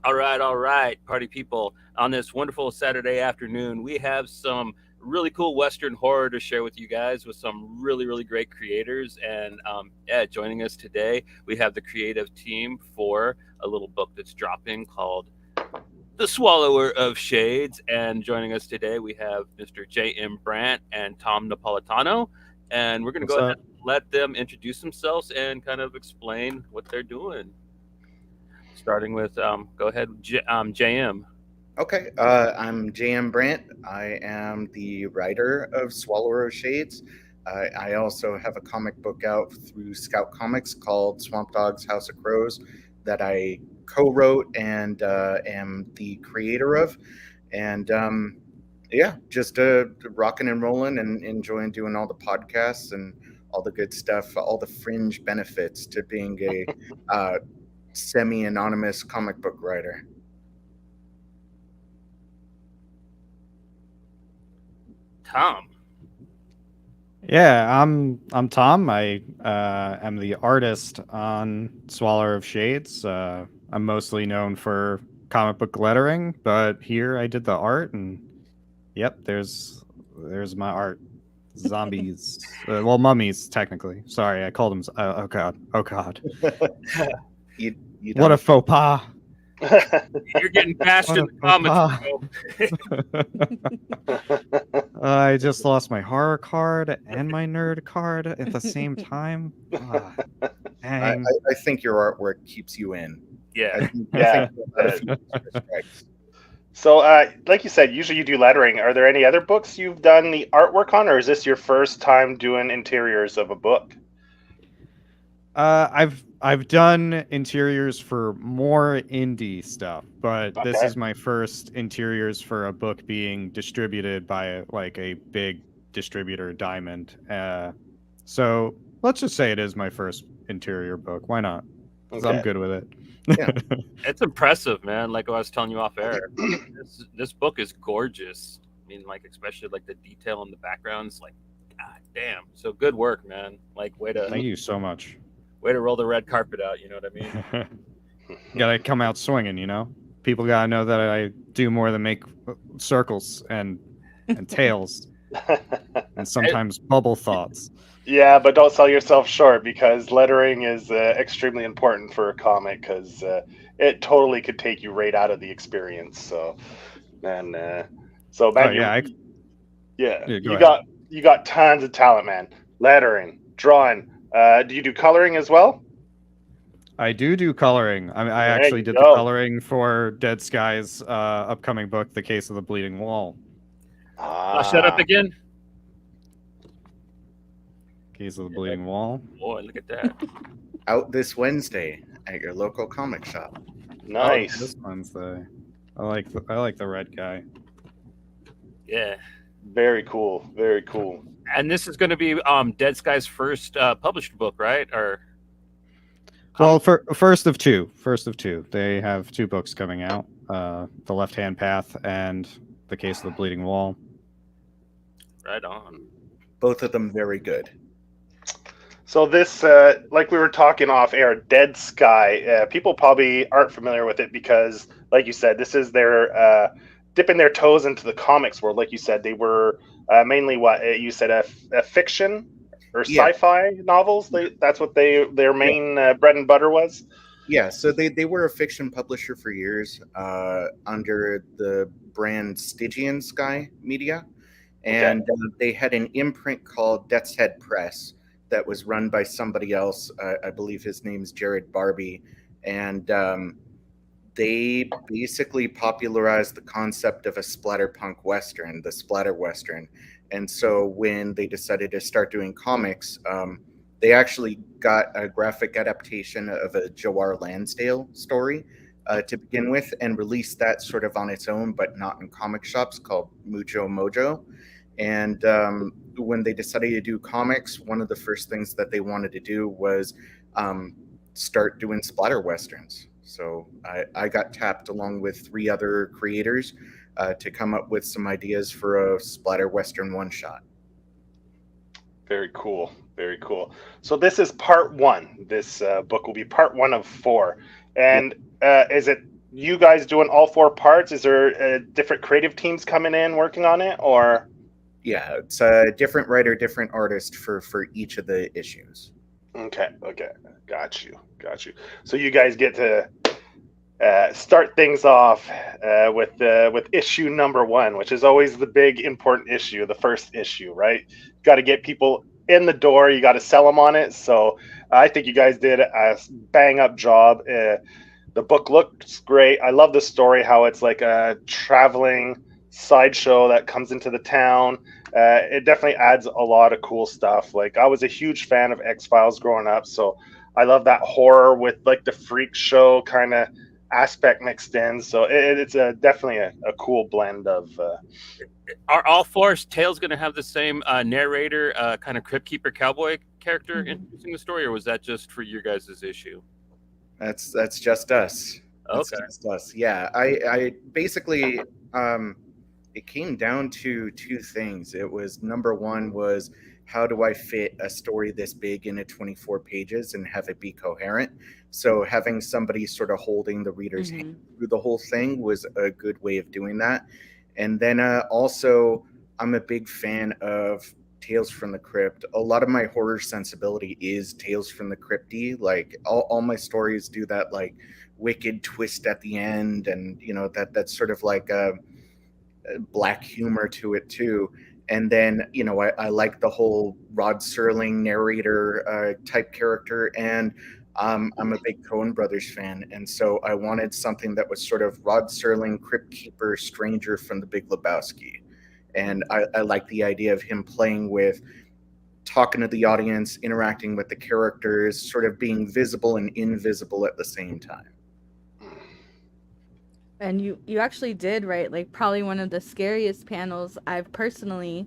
All right, party people. On this wonderful Saturday afternoon, we have some really cool Western horror to share with you guys with some really great creators. And yeah, joining us today, we have the creative team for a little book that's dropping called The Swallower of Shades. And joining us today, we have Mr. J.M. Brandt and Tom Napolitano. And we're going to What's go ahead up? and let them introduce themselves and kind of explain what they're doing. Starting with, go ahead, JM. Okay, I'm J.M. Brandt. I am the writer of Swallower of Shades. I also have a comic book out through Scout Comics called Swamp Dog's House of Crows that I co-wrote and am the creator of. And yeah, just rocking and rolling and enjoying doing all the podcasts and all the good stuff, all the fringe benefits to being a semi-anonymous comic book writer. Tom. Yeah, I'm Tom. I am the artist on Swallower of Shades. I'm mostly known for comic book lettering, but here I did the art, and yep, there's my art. Zombies, well, mummies technically. Sorry, I called them. Oh god, oh god, You you what a don't faux pas! You're getting bashed What in a the faux comments, pas! bro. I just lost my horror card and my nerd card at the same time. Ah, I, I dang. I think your artwork keeps you in. I Yeah. think I Yeah. think you had a few extra strikes. So, like you said, usually you do lettering. Are there any other books you've done the artwork on, or is this your first time doing interiors of a book? I've done interiors for more indie stuff, but this Okay. is my first interiors for a book being distributed by like a big distributor, Diamond. So let's just say it is my first interior book. Why not? Because I'm Okay. good with Yeah. it. It's impressive, man. Like I was telling you off air. This book is gorgeous. I mean, like especially like the detail in the backgrounds, like god damn. So good work, man. Like Thank you so much. way to roll the red carpet out, you know what I mean? Gotta come out swinging, you know. People gotta know that I do more than make circles and tails and And sometimes bubble thoughts. Yeah, but don't sell yourself short because lettering is extremely important for a comic because it totally could take you right out of the experience. So, man, Oh man, yeah, yeah, yeah. Go ahead. you got tons of talent, man. Lettering, drawing. Do you do coloring as well? I do coloring. I There actually you did the go. coloring for Dead Sky's upcoming book, The Case of the Bleeding Wall. flush that up Ah, again. Case of the Yeah, that, Bleeding Wall. boy, look at that. Out this Wednesday at your local comic shop. Oh, nice. this one's the. I like the red guy. Yeah. Very cool. Very cool. And this is going to be Dead Sky's first published book, right? Or Well, comic? first of two. First of two. They have two books coming out. The Left Hand Path and The Case of the Bleeding Wall. Right on. Both of them very good. So this, like we were talking off air, Dead Sky. People probably aren't familiar with it because, like you said, this is their dipping their toes into the comics world. Like you said, they were mainly what you said a fiction or Yeah, sci-fi novels. That's what their yeah, main bread and butter was. yeah. So they were a fiction publisher for years under the brand Stygian Sky Media, Okay. and they had an imprint called Death's Head Press that was run by somebody else. I believe his name's Jared Barbie, and they basically popularized the concept of a splatterpunk western, the splatter western. And so when they decided to start doing comics, they actually got a graphic adaptation of a Joar Lansdale story to begin with, and released that sort of on its own, but not in comic shops, called Mucho Mojo. And when they decided to do comics, one of the first things that they wanted to do was um, start doing splatter westerns. So I got tapped along with three other creators to come up with some ideas for a splatter western one shot. Very cool. Very cool. So this is part one. This book will be part one of four. Yep. And is it you guys doing all 4 parts? Is there different creative teams coming in working on it, or? Yeah, it's a different writer, different artist for each of the issues. Okay, got you. So you guys get to start things off with issue number 1, which is always the big important issue, the first issue, right? Got to get people in the door. You got to sell them on it. So I think you guys did a bang up job. The book looks great. I love the story, how it's like a traveling sideshow that comes into the town. It definitely adds a lot of cool stuff. Like, I was a huge fan of X-Files growing up, so I love that horror with like the freak show kind of aspect mixed in. So it's definitely a cool blend of. Are all 4 tales going to have the same narrator, kind of crypt keeper cowboy character introducing the story, or was that just for your guys' issue? That's just us. That's Okay. just us. Yeah, I basically it came down to 2 things. It was, number 1 was, how do I fit a story this big into 24 pages and have it be coherent? So having somebody sort of holding the reader's hand through the whole thing was a good way of doing that. And then also, I'm a big fan of Tales from the Crypt. A lot of my horror sensibility is Tales from the Crypty. Like, all my stories do that, like, wicked twist at the end, and that's sort of like a black humor to it too. And then I like the whole Rod Serling narrator type character, and I'm a big Coen Brothers fan, and so I wanted something that was sort of Rod Serling, Crypt Keeper, stranger from The Big Lebowski. And I like the idea of him playing with, talking to the audience, interacting with the characters, sort of being visible and invisible at the same time. And you actually did write like probably one of the scariest panels I've personally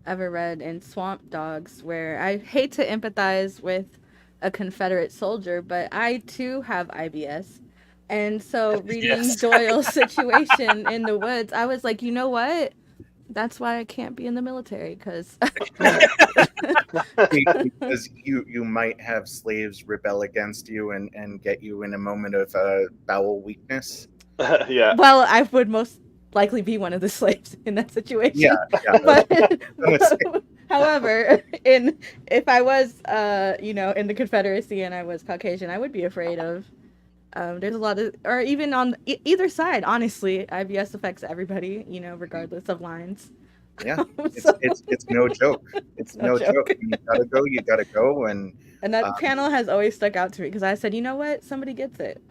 ever read in Swamp Dogs, where I hate to empathize with a Confederate soldier, but I too have IBS. And so reading Doyle's situation in the woods, I was like, you know what? That's why I can't be in the military, because you might have slaves rebel against you and get you in a moment of bowel weakness. Yeah. Well, I would most likely be one of the slaves in that situation. Yeah. But however, if I was in the Confederacy and I was Caucasian, I would be afraid of. There's a lot of, or even on either side, honestly, IBS affects everybody, regardless of lines. Yeah, it's no joke. It's no joke. You gotta go. And that panel has always stuck out to me, because I said, you know what? Somebody gets it.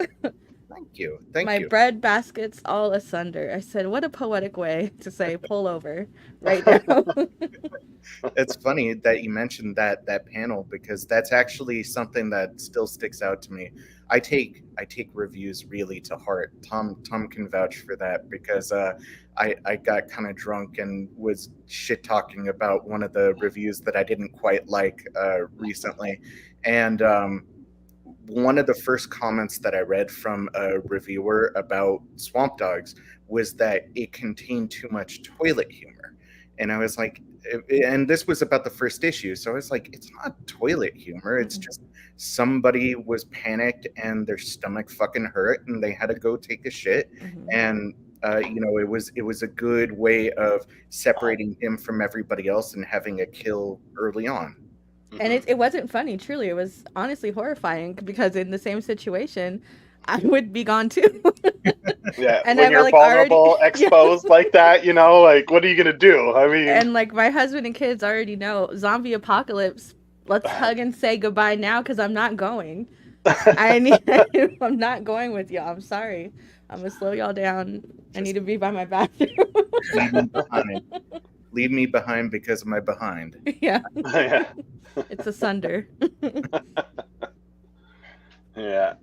Thank you. My bread basket's all asunder. I said, what a poetic way to say pull over right now. It's funny that you mentioned that panel, because that's actually something that still sticks out to me. I take reviews really to heart. Tom can vouch for that, because I got kind of drunk and was shit talking about one of the reviews that I didn't quite like recently, and one of the first comments that I read from a reviewer about Swamp Dogs was that it contained too much toilet humor. And I was like, and this was about the first issue. So I was like, it's not toilet humor. It's just somebody was panicked and their stomach fucking hurt and they had to go take a shit. And, it was a good way of separating him from everybody else and having a kill early on. And it wasn't funny, truly. It was honestly horrifying, because in the same situation, I would be gone too. Yeah, and when you're vulnerable, exposed like that, like, what are you going to do? I mean... And like, my husband and kids already know, zombie apocalypse, let's hug and say goodbye now, because I'm not going. I'm not going with y'all. I'm sorry. I'm going to slow y'all down. I need to be by my bathroom. Leave me behind because of my behind. Yeah. It's asunder. Yeah.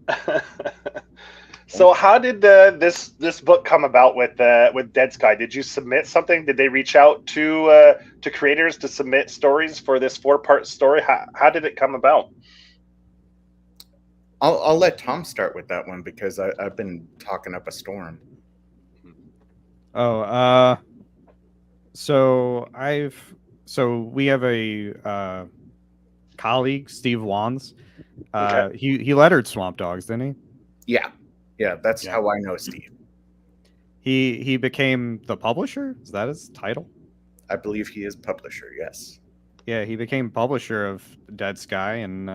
So how did this book come about with Dead Sky? Did you submit something? Did they reach out to creators to submit stories for this 4-part story? How did it come about? I'll let Tom start with that one, because I've been talking up a storm. So we have a colleague, Steve Wands. Okay. He lettered Swamp Dogs, didn't he? Yeah. Yeah, that's Yeah. how I know Steve. He became the publisher. Is that his title? I believe he is publisher. Yes. Yeah, he became publisher of Dead Sky, and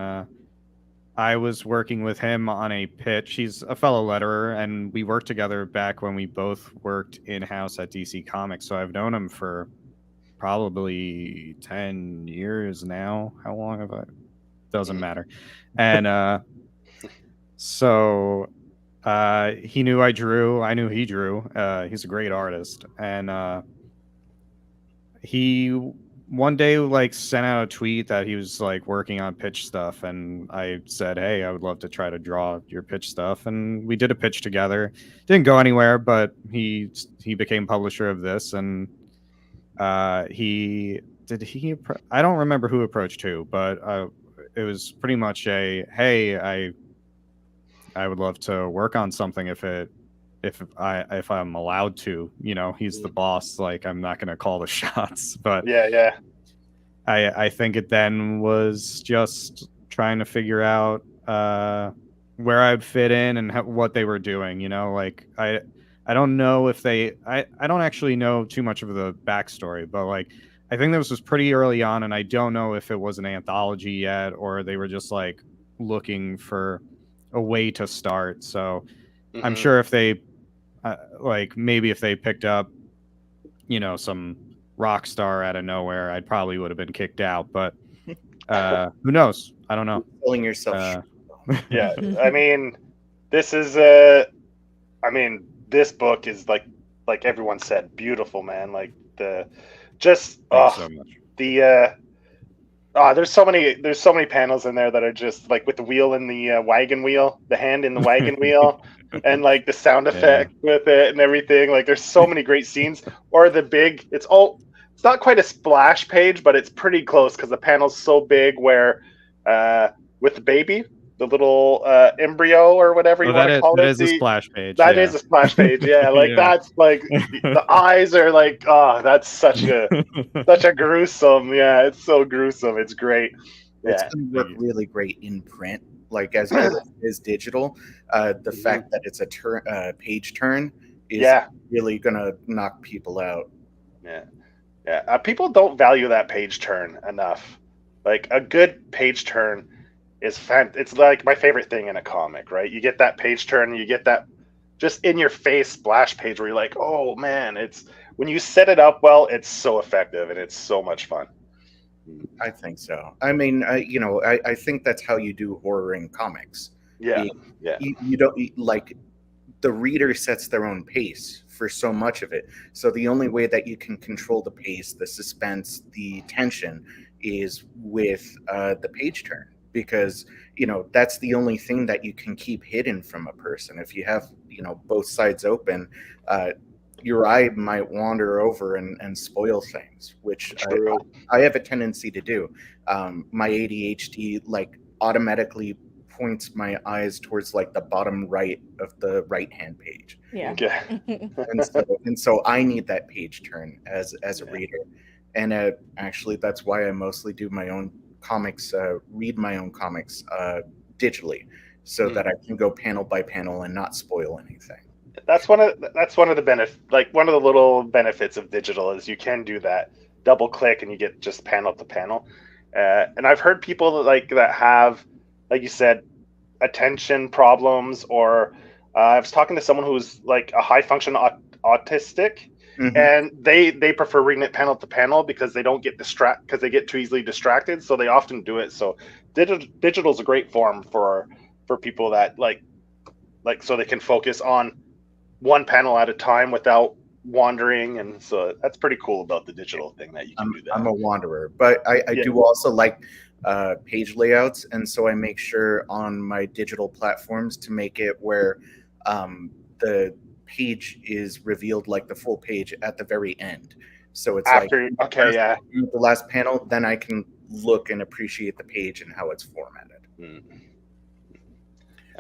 I was working with him on a pitch. He's a fellow letterer, and we worked together back when we both worked in-house at DC Comics. So I've known him for probably 10 years now. How long have I? Doesn't matter. And so he knew I drew. I knew he drew. He's a great artist. And he one day like sent out a tweet that he was like working on pitch stuff, and I said, hey, I would love to try to draw your pitch stuff, and we did a pitch together. Didn't go anywhere, but he became publisher of this, and I don't remember who approached who, but it was pretty much a, hey, I would love to work on something if I'm allowed to. He's the boss, like I'm not gonna call the shots. But yeah. I think it then was just trying to figure out where I'd fit in and what they were doing. Like I don't know if I don't actually know too much of the backstory, but like I think this was pretty early on, and I don't know if it was an anthology yet or they were just like looking for a way to start. So I'm sure if they like maybe if they picked up some rock star out of nowhere, I'd probably would have been kicked out, but who knows? I don't know. Selling yourself. Yeah, I mean, this is this book is like everyone said, beautiful, man. Like there's so many panels in there that are just like with the wheel in the wagon wheel, the hand in the wagon wheel, and like the sound effect with it and everything. Like there's so many great scenes. Or the big, it's not quite a splash page, but it's pretty close because the panel's so big where with the baby, the little embryo or whatever you want to call it. That is a splash page. That is a splash page. Yeah, like that's like the eyes are like, that's such a gruesome. Yeah, it's so gruesome. It's great. It's going to work really great in print, like as good as it is digital. The fact that it's a page turn is really going to knock people out. Yeah. People don't value that page turn enough. Like a good page turn it's like my favorite thing in a comic, right? You get that page turn, you get that just in your face splash page where you're like, oh man, it's when you set it up well, it's so effective and it's so much fun. I think so. I mean, I think that's how you do horror in comics. Yeah. You don't like the reader sets their own pace for so much of it. So the only way that you can control the pace, the suspense, the tension is with the page turn. Because that's the only thing that you can keep hidden from a person. If you have both sides open, your eye might wander over and spoil things, which I have a tendency to do. My ADHD like automatically points my eyes towards like the bottom right of the right hand page. Yeah. Okay. and so I need that page turn as a reader, and actually that's why I mostly do my own comics, read my own comics digitally, so that I can go panel by panel and not spoil anything. That's one of the benefits. Like one of the little benefits of digital is you can do that double click and you get just panel to panel. And I've heard people that have, like you said, attention problems, or I was talking to someone who's like a high function autistic. Mm-hmm. And they prefer reading it panel to panel because they don't get because they get too easily distracted. So they often do it. So digital is a great form for people that like so they can focus on one panel at a time without wandering. And so that's pretty cool about the digital thing that you can do that. I'm a wanderer, but I do also like page layouts, and so I make sure on my digital platforms to make it where the page is revealed like the full page at the very end. So it's after the last panel, then I can look and appreciate the page and how it's formatted.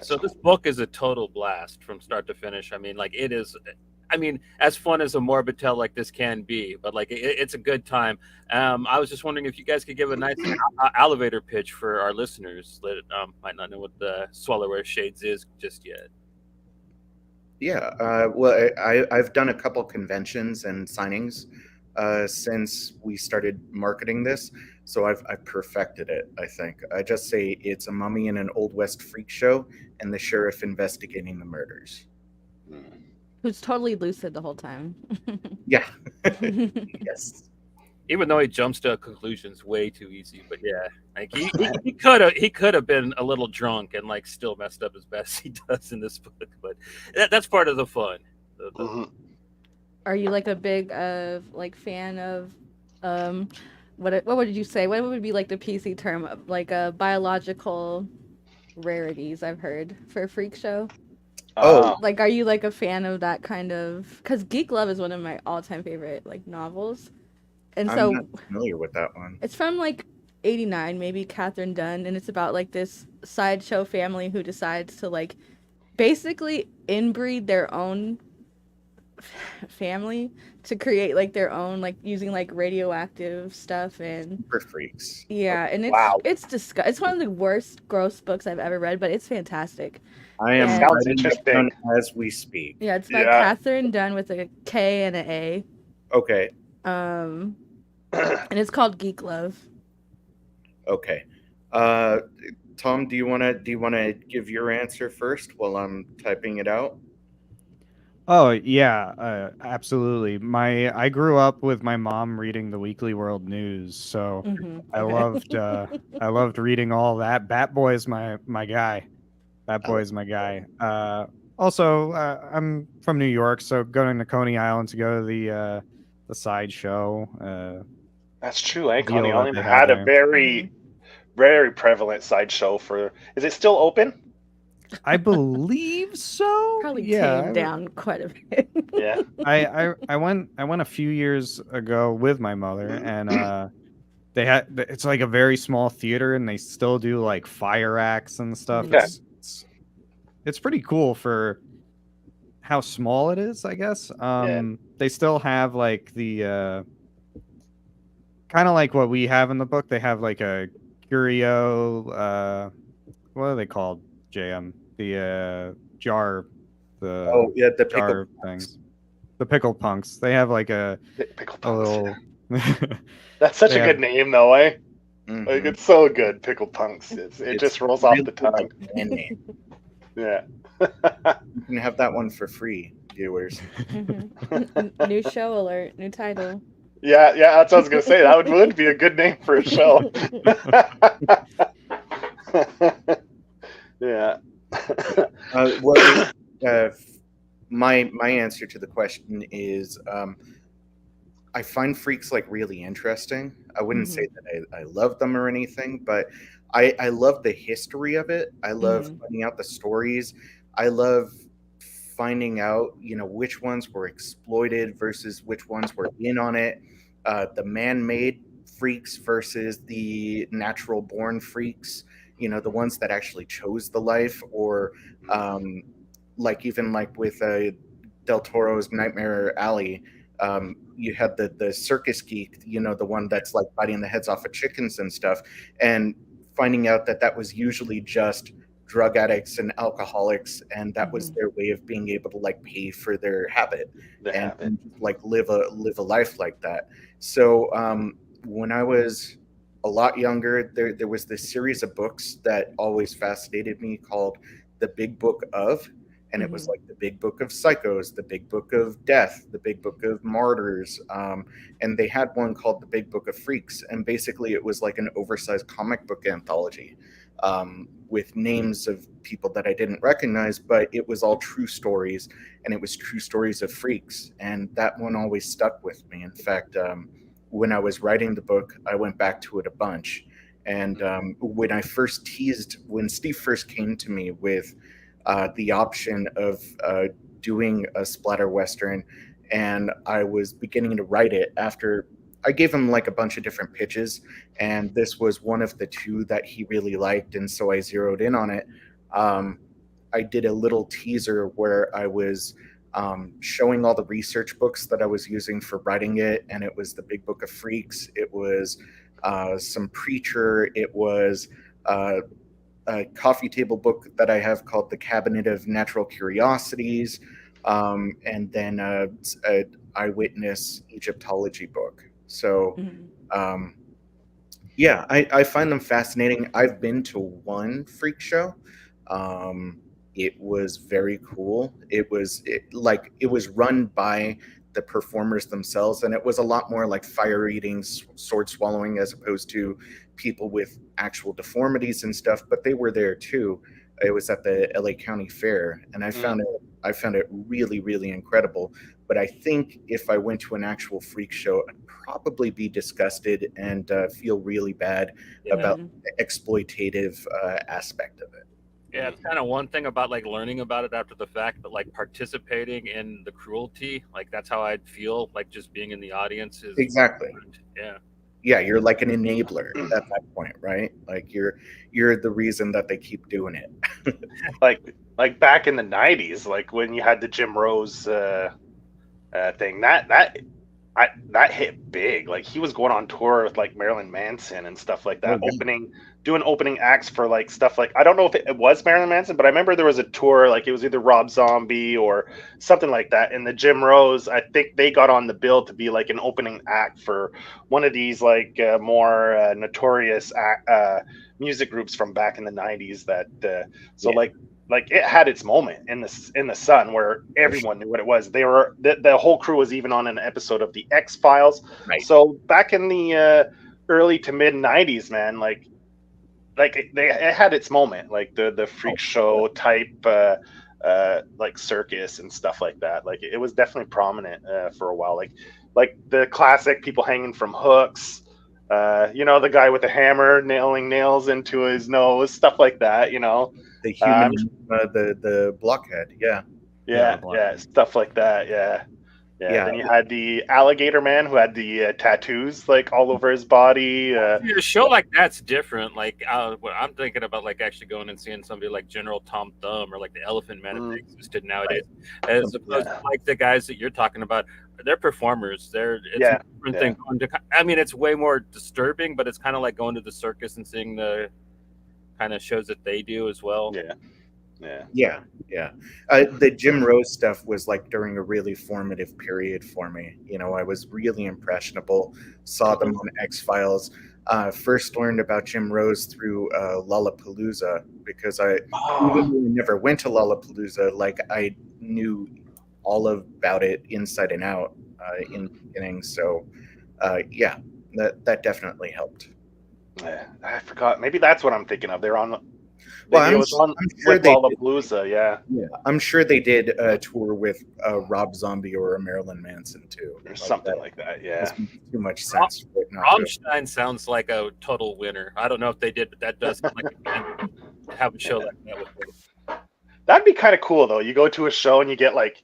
So this book is a total blast from start to finish. I mean, like it is. I mean, as fun as a morbid tale like this can be, but like it's a good time. I was just wondering if you guys could give a nice elevator pitch for our listeners that might not know what the Swallower of Shades is just yet. Yeah, well, I've done a couple conventions and signings since we started marketing this, so I've perfected it. I think I just say it's a mummy in an old west freak show, and the sheriff investigating the murders. Who's totally lucid the whole time. Yeah, yes. Even though he jumps to conclusions way too easy, but yeah, like he could have been a little drunk and like still messed up as best he does in this book, but that's part of the fun. Mhm. Are you like a big like fan of um what would you say? What would be like the PC term of like biological rarities I've heard for a freak show? Oh, Like are you like a fan of that kind of cuz Geek Love is one of my all-time favorite like novels. And I'm not so familiar with that one. it's from like 89 maybe Catherine Dunn and it's about like this sideshow family who decides to like basically inbreed their own family to create like their own like using like radioactive stuff and For freaks. yeah and Wow. it's one of the worst gross books I've ever read but it's fantastic. I am And- Sounds writing it interesting. down as we speak. Yeah, it's by Yeah. Catherine Dunn with a K and an A. Okay, And it's called Geek Love. okay. Tom, do you wanna give your answer first while I'm typing it out? Oh yeah, absolutely. I grew up with my mom reading the Weekly World News, so I loved reading all that. Bat Boy's my guy. Bat Boy's my guy. Also, I'm from New York, so going to Coney Island to go to the sideshow. That's true. Eh? Deal Coney that Island they have had a there. very prevalent sideshow for. Is it still open? I believe so. Probably yeah, tamed down quite a bit. Yeah. I went a few years ago with my mother, and they had it's like a very small theater, and they still do like fire acts and stuff. Okay. It's pretty cool for how small it is, I guess. Yeah. They still have like the kind of like what we have in the book. They have like a curio. What are they called? JM, the jar, the Oh yeah, the jar pickle things, the pickle punks. They have like a Pickle a punks. little. That's such They a have- good name, though, eh? Mhm. Like it's so good, pickle punks. It It's just rolls off really the good, tongue. like, brand name. Yeah. You can have that one for free, viewers. New show alert, new title. Yeah, that's what I was gonna say. That would be a good name for a show. Yeah. Well, my answer to the question is I find freaks like really interesting. I wouldn't say that I love them or anything, but I love the history of it. I love finding out the stories. I love finding out, which ones were exploited versus which ones were in on it. The man-made freaks versus the natural-born freaks. The ones that actually chose the life, or like even like with Del Toro's Nightmare Alley. You had the circus geek, the one that's like biting the heads off of chickens and stuff, and finding out that was usually just drug addicts and alcoholics, and that was their way of being able to like pay for their habit and like live a life like that. So when I was a lot younger, there was this series of books that always fascinated me called The Big Book of. And it was like the Big Book of Psychos, the Big Book of Death, the Big Book of Martyrs. And they had one called the Big Book of Freaks. And basically it was like an oversized comic book anthology with names of people that I didn't recognize, but it was all true stories. And it was true stories of freaks. And that one always stuck with me. In fact, when I was writing the book, I went back to it a bunch. And when Steve first came to me with the option of doing a splatter western, and I was beginning to write it after I gave him like a bunch of different pitches, and this was one of the two that he really liked, and so I zeroed in on it. I did a little teaser where I was showing all the research books that I was using for writing it, and it was the Big Book of Freaks, it was some Preacher, it was a coffee table book that I have called The Cabinet of Natural Curiosities. and then an eyewitness Egyptology book. So, um, yeah, I find them fascinating. I've been to one freak show. Um, it was very cool. It was run by the performers themselves, and it was a lot more like fire eating, sword swallowing, as opposed to people with actual deformities and stuff. But they were there too. It was at the LA County Fair, and I found it really really incredible. But I think if I went to an actual freak show, I'd probably be disgusted and feel really bad about the exploitative aspect of it. Yeah, it's kind of one thing about like learning about it after the fact, but like participating in the cruelty, like that's how I'd feel. Like just being in the audience is Exactly. Yeah. Yeah, you're like an enabler at that point, right? Like you're the reason that they keep doing it. like back in the 90s, like when you had the Jim Rose thing, that hit big. Like he was going on tour with like Marilyn Manson and stuff like that, doing opening acts for like stuff like, I don't know if it was Marilyn Manson, but I remember there was a tour, like it was either Rob Zombie or something like that. And the Jim Rose, I think they got on the bill to be like an opening act for one of these like more notorious music groups from back in the 90s that like it had its moment in the sun where everyone knew what it was. They were the whole crew was even on an episode of the X-Files. Right. So back in the early to mid 90s, man, like it had its moment, like the freak show type like circus and stuff like that. Like it was definitely prominent for a while. Like the classic people hanging from hooks. The guy with the hammer nailing nails into his nose, stuff like that. The human, the blockhead, yeah, stuff like that, yeah. Then you had the alligator man who had the tattoos like all over his body. A show like that's different. Like what I'm thinking about, like actually going and seeing somebody like General Tom Thumb or like the Elephant Man if they existed nowadays, as opposed to like the guys that you're talking about. They're performers. It's a different thing. I mean, it's way more disturbing, but it's kind of like going to the circus and seeing the kind of shows that they do as well. Yeah. The Jim Rose stuff was like during a really formative period for me. I was really impressionable. Saw them on X-Files. First learned about Jim Rose through Lollapalooza, because even though I never went to Lollapalooza, like I knew all about it inside and out in the beginning. So that definitely helped. I forgot. Maybe that's what I'm thinking of. They're on. Well, I'm sure they Lollapalooza, yeah. I'm sure they did a tour with Rob Zombie or a Marilyn Manson too, or something like that. Yeah, too much sense. Rammstein sounds like a total winner. I don't know if they did, but that does sound like a have a show like that with them. That'd be kind of cool though. You go to a show and you get like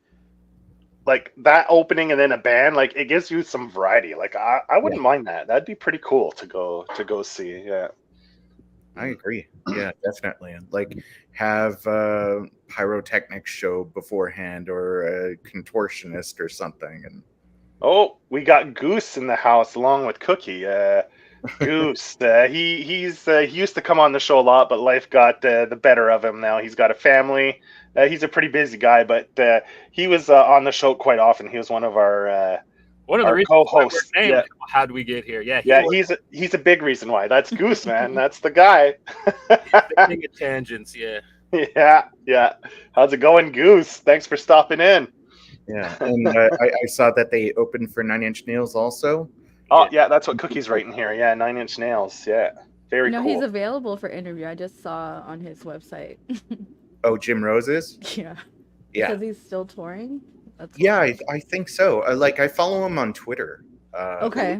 that opening and then a band. Like it gives you some variety. Like I wouldn't mind that. That'd be pretty cool to go see. Yeah. I agree. Yeah, definitely. Like have a pyrotechnics show beforehand or a contortionist or something. And we got Goose in the house along with Cookie. Goose, he used to come on the show a lot, but life got the better of him. Now he's got a family. He's a pretty busy guy, but he was on the show quite often. He was one of our co-hosts. Yeah. How do we get here? He's a big reason why. That's Goose, man. That's the guy. Taking at tangents, yeah. Yeah. How's it going, Goose? Thanks for stopping in. Yeah, and I saw that they opened for 9 Inch Nails also. Oh yeah, that's what Cookie's writing here. Yeah, 9 Inch Nails. Yeah, very cool. He's available for interview. I just saw on his website. Oh, Jim Rose is? Yeah. Because he's still touring. I think so. I follow him on Twitter. Okay.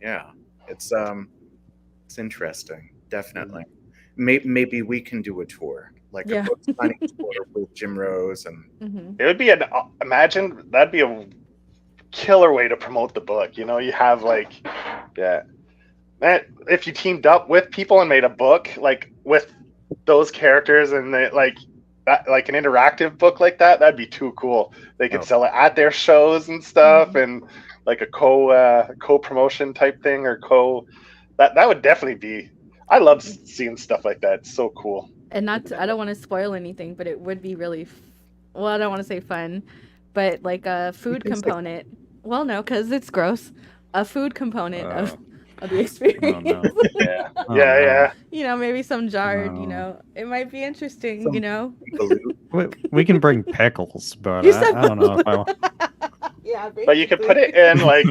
Yeah, it's interesting. Definitely. Maybe we can do a tour, like a book signing tour with Jim Rose, and it would be imagine that'd be a killer way to promote the book. You have man, if you teamed up with people and made a book like with those characters and like an interactive book like that, that'd be too cool. They could sell it at their shows and stuff, and like a co-promotion type thing, or that would definitely be. I love seeing stuff like that. It's so cool. And I don't want to spoil anything, but it would be really well, I don't want to say fun, but like a food can say- component. Well, no, because it's gross. A food component of the Oh experience. no. Yeah, Oh, yeah, no. yeah. You know, maybe some jarred. You No. know, it might be interesting. Some- You know, We can bring pickles, but You said I don't know if I want. yeah, But you could put it in like,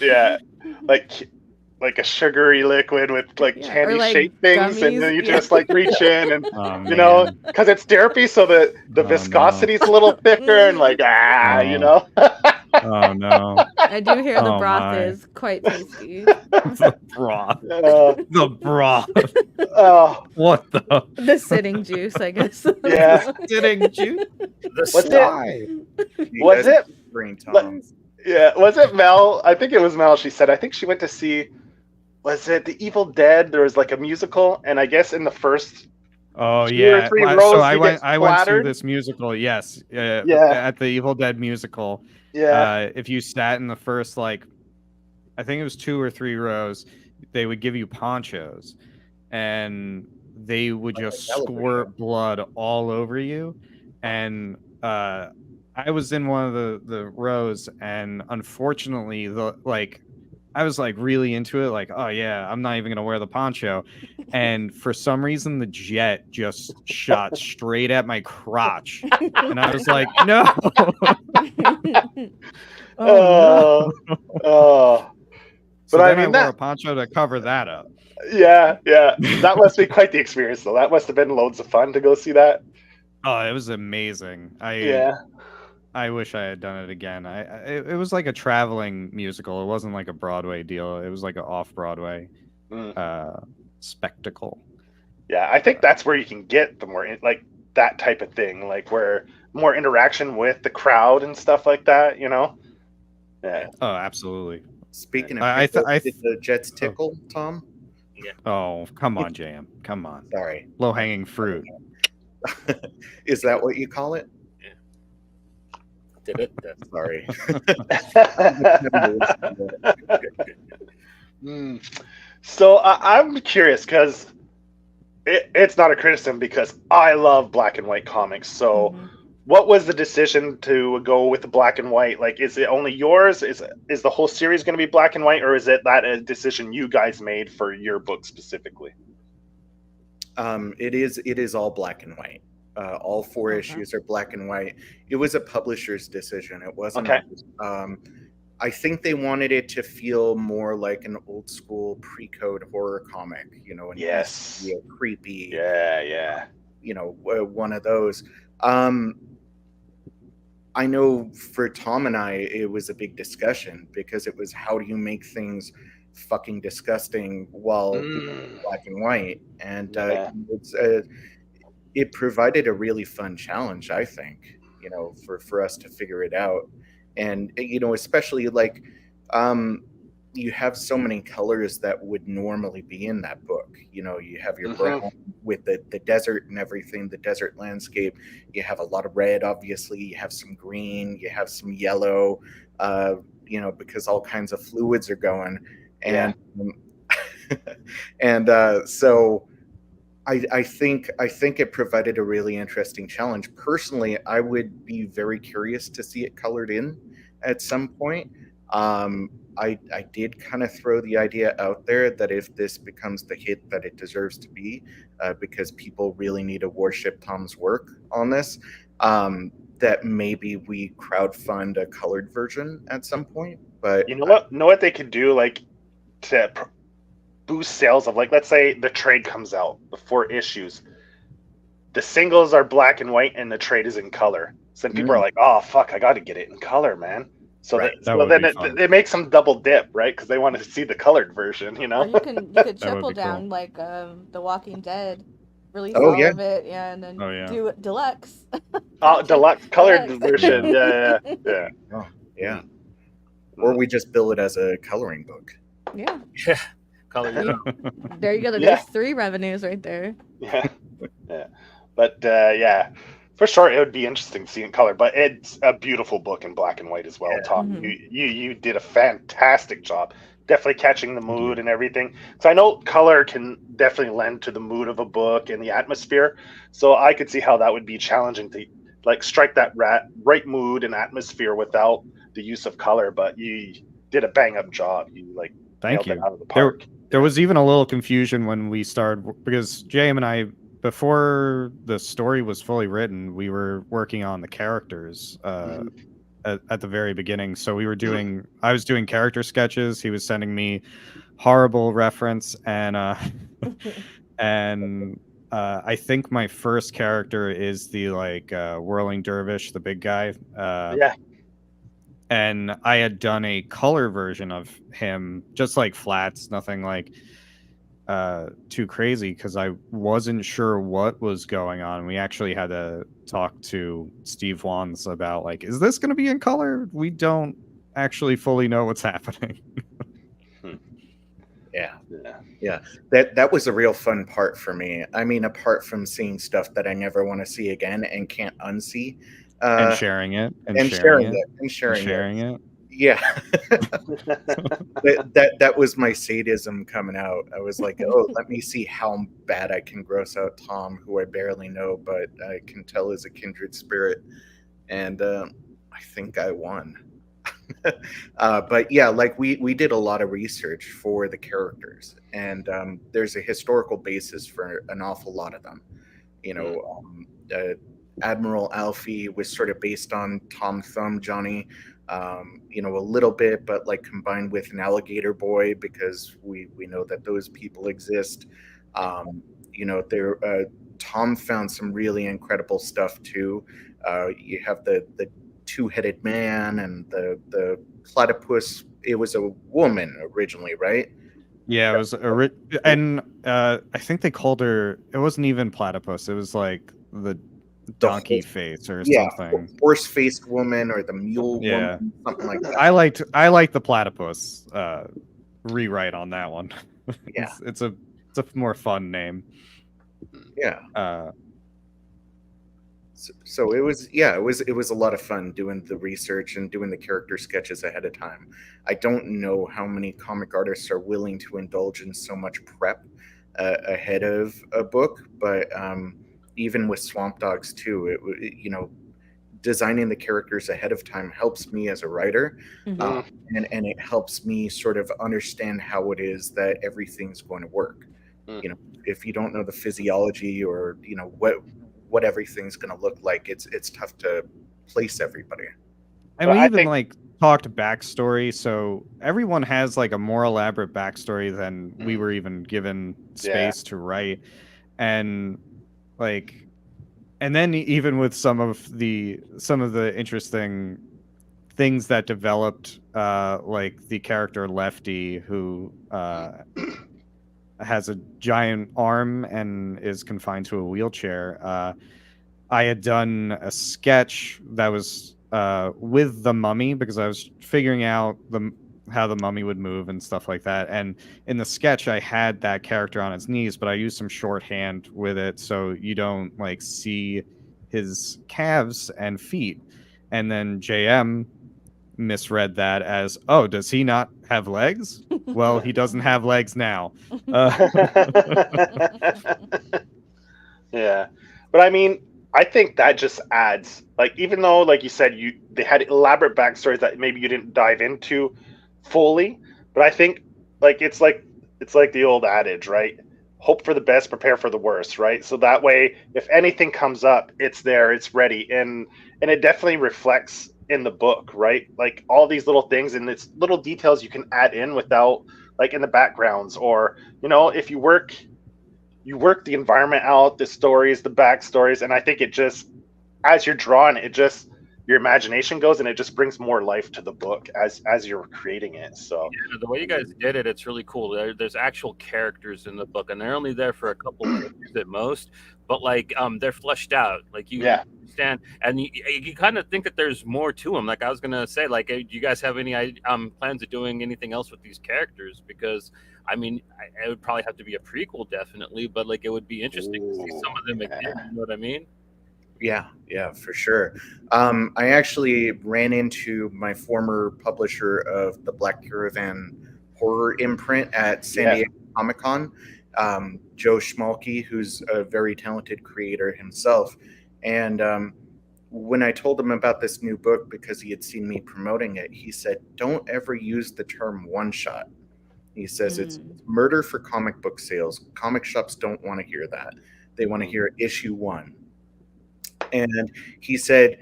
yeah, like a sugary liquid with like Yeah, or, candy like, shaped things, and gummies, then you yeah. just like reach in and Oh, you know, man. because it's therapy, so the Oh, no. viscosity's a little thicker and like you Oh. know. Oh no. I do hear the Oh, broth my. is quite tasty. The broth. Uh, The broth. oh What the? The sitting juice, I guess. yeah, Sitting juice? The What's it? slide. You Was guys it? bring Tom's? yeah. Was it Mel? I think it was Mel. She said I think she went to see. Was it The Evil Dead? There was like a musical, and I guess in the first Oh 2 or yeah. 3 Well, rows, so you get I went to splattered. this musical. Yes. Yeah. At the Evil Dead musical. Yeah. If you sat in the first like, I think it was 2 or 3 rows, they would give you ponchos, and they would just Like elevator. squirt blood all over you. And I was in one of the rows, and unfortunately, I was like really into it, like, oh yeah, I'm not even gonna wear the poncho. And for some reason, the jet just shot straight at my crotch, and I was like, no. Oh, oh. So But I then I mean, wore that- a poncho to cover that up. yeah. That must be quite the experience, though. That must have been loads of fun to go see that. Oh, it was amazing. Yeah. I wish I had done it again. It was like a traveling musical. It wasn't like a Broadway deal. It was like an off-Broadway spectacle. Yeah, I think that's where you can get the more like that type of thing, like where more interaction with the crowd and stuff like that. You know. Yeah. Oh, absolutely. Speaking of I pickles, th- did the Jets tickle, Tom? Oh, come on, JM. Come on. Sorry. Low-hanging fruit. Is that what you call it? Did it? That's Sorry. So I'm curious because it's not a criticism because I love black and white comics. So Mhm. what was the decision to go with the black and white? Like, is it only yours? Is the whole series going to be black and white, or is it that a decision you guys made for your book specifically? It is all black and white. All 4 Okay. issues are black and white. It was a publisher's decision. It wasn't. Okay. ours. I think they wanted it to feel more like an old school pre-code horror comic, you know, and Yes. be a creepy, Yeah. you know, one of those. I know for Tom and I, it was a big discussion because it was how do you make things fucking disgusting while being black and white, and Yeah. it provided a really fun challenge, I think, you know, for us to figure it out. And you know, especially like you have so many colors that would normally be in that book. You know, you have your brown with the desert and everything, the desert landscape. You have a lot of red, obviously. You have some green. You have some yellow. You know, because all kinds of fluids are going, and so I think it provided a really interesting challenge. Personally, I would be very curious to see it colored in at some point. I did kind of throw the idea out there that if this becomes the hit that it deserves to be, because people really need to worship Tom's work on this, that maybe we crowdfund a colored version at some point. But You know what they could do, like to boost sales of, like, let's say the trade comes out, the 4 issues, the singles are black and white and the trade is in color. So then people are like, oh fuck, I got to get it in color, man. So Right. That so would then be fun. it makes them double dip, right? Because they want to see the colored version, you Or know. you could would triple be down cool. like The Walking Dead, release Oh, all yeah. of it, and then Oh, yeah. do it deluxe. Oh, deluxe colored Deluxe. version. Yeah. yeah, or we just bill it as a coloring book. Yeah, color. there you go. There's Yeah. 3 revenues right there. Yeah. But yeah, for sure it would be interesting to see in color. But it's a beautiful book in black and white as well. Yeah. Tom, Mhm. you did a fantastic job, definitely catching the Thank mood you. and everything. So I know color can definitely lend to the mood of a book and the atmosphere. So I could see how that would be challenging to like strike that right mood and atmosphere without the use of color. But you did a bang up job. You like Thank nailed it you. out of the park. There was even a little confusion when we started, because JM and I, before the story was fully written, we were working on the characters at the very beginning. So we were doing, I was doing character sketches. He was sending me horrible reference, and I think my first character is the like whirling dervish, the big guy. Yeah. And I had done a color version of him, just like flats, nothing like too crazy, because I wasn't sure what was going on. We actually had to talk to Steve Wands about, like, is this going to be in color? We don't actually fully know what's happening. Yeah. That was a real fun part for me. I mean, apart from seeing stuff that I never want to see again and can't unsee, And sharing it, and sharing it. Yeah. that was my sadism coming out. I was like, oh, let me see how bad I can gross out Tom, who I barely know, but I can tell is a kindred spirit. And I think I won. But yeah, like we did a lot of research for the characters, and there's a historical basis for an awful lot of them. You know, Admiral Alfie was sort of based on Tom Thumb Johnny, you know, a little bit, but like combined with an alligator boy, because we know that those people exist. You know, there Tom found some really incredible stuff too. You have the two-headed man and the platypus. It was a woman originally, right? Yeah, it was and I think they called her, it wasn't even platypus, it was like the donkey face or something. Horse-faced woman or the mule woman, something like that. I liked the platypus rewrite on that one. Yeah. It's a more fun name. Yeah. So it was a lot of fun doing the research and doing the character sketches ahead of time. I don't know how many comic artists are willing to indulge in so much prep ahead of a book, but even with Swamp Dogs too, you know, designing the characters ahead of time helps me as a writer, and it helps me sort of understand how it is that everything's going to work. You know, if you don't know the physiology or, you know, what everything's going to look like, it's tough to place everybody. And we even like talked backstory, so everyone has like a more elaborate backstory than we were even given space to write. And like, and then even with some of the interesting things that developed, like the character Lefty, who has a giant arm and is confined to a wheelchair. I had done a sketch that was with the mummy, because I was figuring out how the mummy would move and stuff like that. And in the sketch, I had that character on his knees, but I used some shorthand with it so you don't like see his calves and feet. And then JM misread that as, oh, does he not have legs? Well, he doesn't have legs now. Yeah, but I mean, I think that just adds, like, even though, like you said, they had elaborate backstories that maybe you didn't dive into fully, but I think like it's like the old adage, right? Hope for the best, prepare for the worst, right? So that way, if anything comes up, it's there, it's ready, and it definitely reflects in the book, right? Like all these little things and it's little details you can add in without, like, in the backgrounds, or, you know, if you work the environment out, the stories, the backstories, and I think it just, as you're drawing, it just, your imagination goes and it just brings more life to the book as you're creating it. So yeah, the way you guys did it, it's really cool. There's actual characters in the book, and they're only there for a couple pages at most, but like they're fleshed out. Like you understand, and you kind of think that there's more to them. Like I was gonna say, like, do you guys have any plans of doing anything else with these characters? Because I mean, it would probably have to be a prequel, definitely, but like it would be interesting to see some of them again. You know what I mean? Yeah, for sure. I actually ran into my former publisher of the Black Caravan horror imprint at San Diego Comic-Con, Joe Schmalke, who's a very talented creator himself. And when I told him about this new book because he had seen me promoting it, he said, "Don't ever use the term one shot." He says it's murder for comic book sales. Comic shops don't want to hear that. They want to hear issue 1. And he said,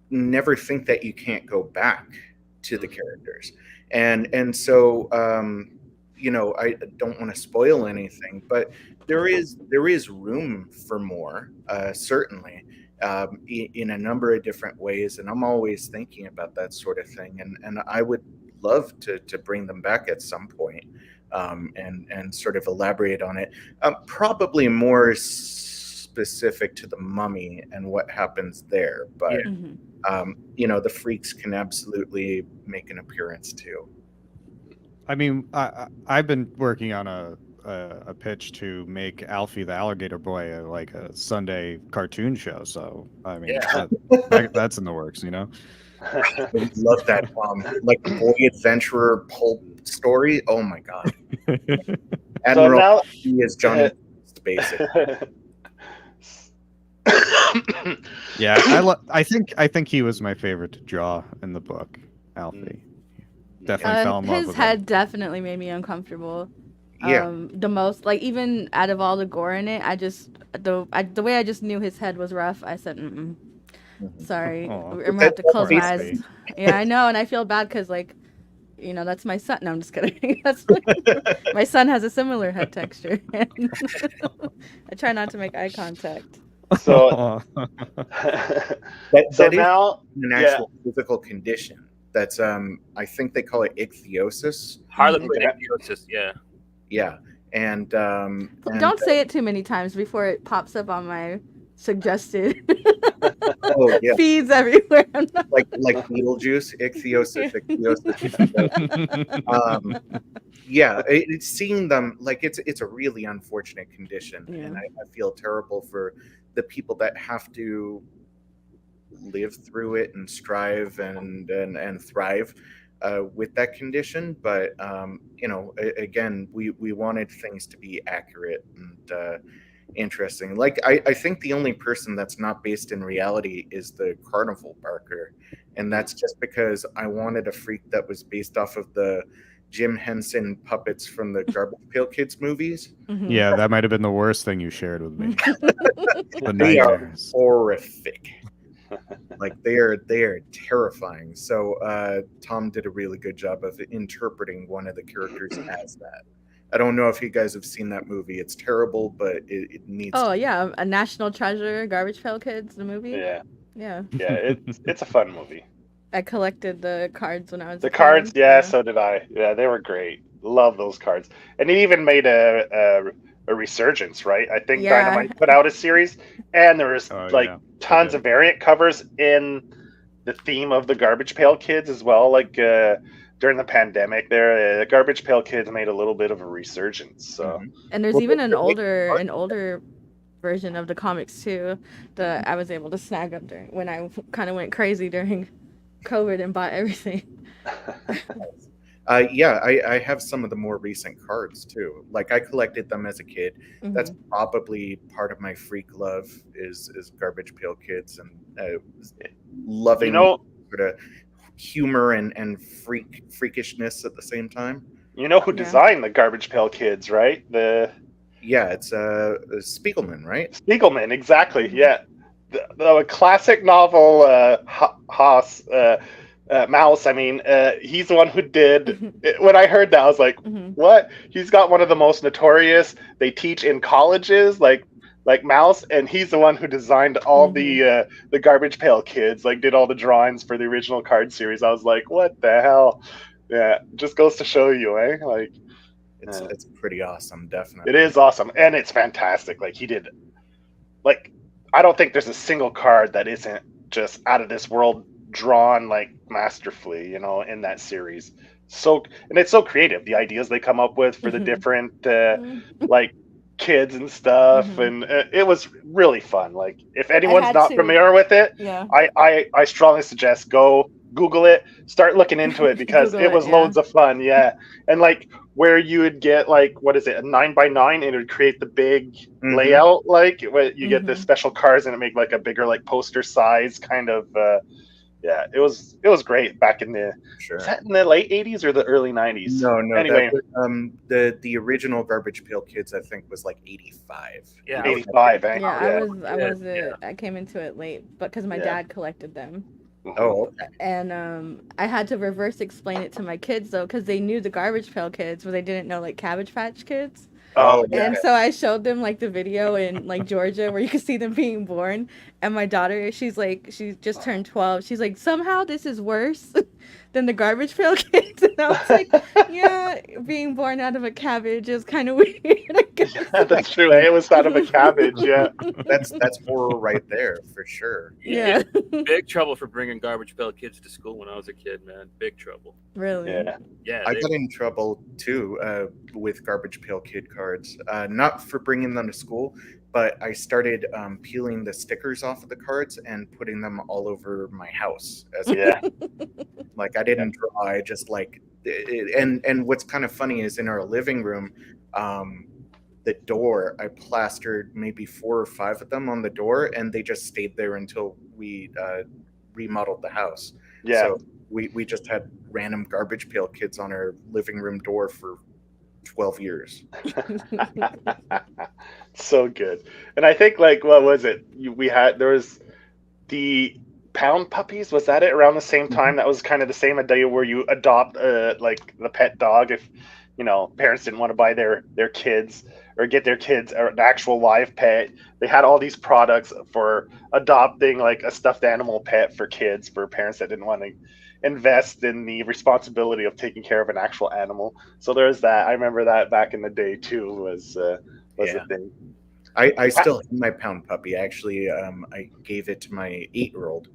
never think that you can't go back to the characters. And so, I don't want to spoil anything, but there is room for more, certainly, in a number of different ways. And I'm always thinking about that sort of thing. And I would love to bring them back at some point, and sort of elaborate on it. Probably more specific to the Mummy and what happens there, but the freaks can absolutely make an appearance too. I mean, I've been working on a pitch to make Alfie the Alligator Boy like a Sunday cartoon show. So I mean, that's in the works, I love that like boy adventurer pulp story. Oh my god! Admiral, now he is Johnny basic. Yeah, I think he was my favorite to draw in the book. Alfie definitely fell in love with his head him. definitely made me uncomfortable. Yeah. The most, like, even out of all the gore in it, the way I just knew his head was rough. I said, sorry, I'm gonna have to close my eyes. Yeah, I know, and I feel bad because, like, that's my son. No, I'm just kidding. My son has a similar head texture. And I try not to make eye contact. So, that now is an actual physical condition. That's I think they call it ichthyosis. Harlequin ichthyosis, yeah. Yeah, and don't say it too many times before it pops up on my suggested feeds everywhere. like Beetlejuice, ichthyosis. It's seeing them, like, it's a really unfortunate condition, and I feel terrible for the people that have to live through it and strive and thrive with that condition. But again, we wanted things to be accurate and interesting. Like, I think the only person that's not based in reality is the carnival barker, and that's just because I wanted a freak that was based off of the Jim Henson puppets from the Garbage Pail Kids movies. Yeah, that might have been the worst thing you shared with me. They are horrific. Like, they are terrifying. So Tom did a really good job of interpreting one of the characters as that. I don't know if you guys have seen that movie. It's terrible, but it needs. Oh yeah, a national treasure, Garbage Pail Kids, the movie. Yeah. It's a fun movie. I collected the cards when I was. The cards, so did I. Yeah, they were great. Love those cards, and he even made a resurgence, right? I think Dynamite put out a series, and there was tons of variant covers in the theme of the Garbage Pail Kids as well. Like during the pandemic, the Garbage Pail Kids made a little bit of a resurgence. So, and there's even an older version of the comics too that I was able to snag up during when I kind of went crazy during COVID and bought everything. I have some of the more recent cards too. Like, I collected them as a kid. That's probably part of my freak love is Garbage Pail Kids, and loving sort of humor and freakishness at the same time. You know who designed the Garbage Pail Kids, right? It's Spiegelman, right? Spiegelman, exactly. Yeah, the classic novel Haas. Mouse, I mean, he's the one who did. When I heard that, I was like, "What?" He's got one of the most notorious. They teach in colleges, like Mouse, and he's the one who designed all the Garbage Pail Kids. Like, did all the drawings for the original card series. I was like, "What the hell?" Yeah, just goes to show you, eh? Like, it's pretty awesome, definitely. It is awesome, and it's fantastic. Like, he did. Like, I don't think there's a single card that isn't just out of this world. Drawn like masterfully, in that series. And it's so creative. The ideas they come up with for the different like kids and stuff, and it was really fun. Like, if anyone's not familiar with it, I strongly suggest go Google it, start looking into it because it was loads of fun. Yeah, and like where you would get like, what is it, a 9x9, and it would create the big Mhm. layout, like where you get the Mhm. special cards and it make like a bigger like poster size kind of. Yeah, it was great back in the. Sure. Was that in the late 80s or the early 90s? No, Anyway, that was, the original Garbage Pail Kids, I think, was like 85. Yeah, 85, eh? Yeah, Yeah. I came into it late, but because my Yeah. dad collected them, Oh, okay. and I had to reverse explain it to my kids though, because they knew the Garbage Pail Kids, but they didn't know like Cabbage Patch Kids. Oh, Yeah. And so I showed them like the video in like Georgia where you could see them being born. And my daughter, she just turned 12. She's like, somehow this is worse than the Garbage Pail Kids. And I was like, yeah, being born out of a cabbage is kind of weird. I guess. yeah, that's true. Eh? It was out of a cabbage. Yeah. That's horror right there for sure. Yeah, Big trouble for bringing Garbage Pail Kids to school when I was a kid, man. Big trouble. really. Yeah. Yeah, I they- got in trouble too with Garbage Pail Kid cards. Not for bringing them to school, but I started peeling the stickers off of the cards and putting them all over my house. Yeah. Like I didn't draw, I just like, and what's kind of funny is in our living room, the door, I plastered maybe 4 or 5 of them on the door, and they just stayed there until we remodeled the house. Yeah. So we just had random Garbage Pail Kids on our living room door for 12 years. So good. And I think like, what was it? There was the Pound Puppies. Was that it around the same time? That was kind of the same idea where you adopt like the pet dog if parents didn't want to buy their kids or get their kids an actual live pet. They had all these products for adopting like a stuffed animal pet for kids, for parents that didn't want to invest in the responsibility of taking care of an actual animal. So there's that. I remember that back in the day too was Yeah. a thing. I still have my Pound Puppy. Actually, I gave it to my 8-year-old,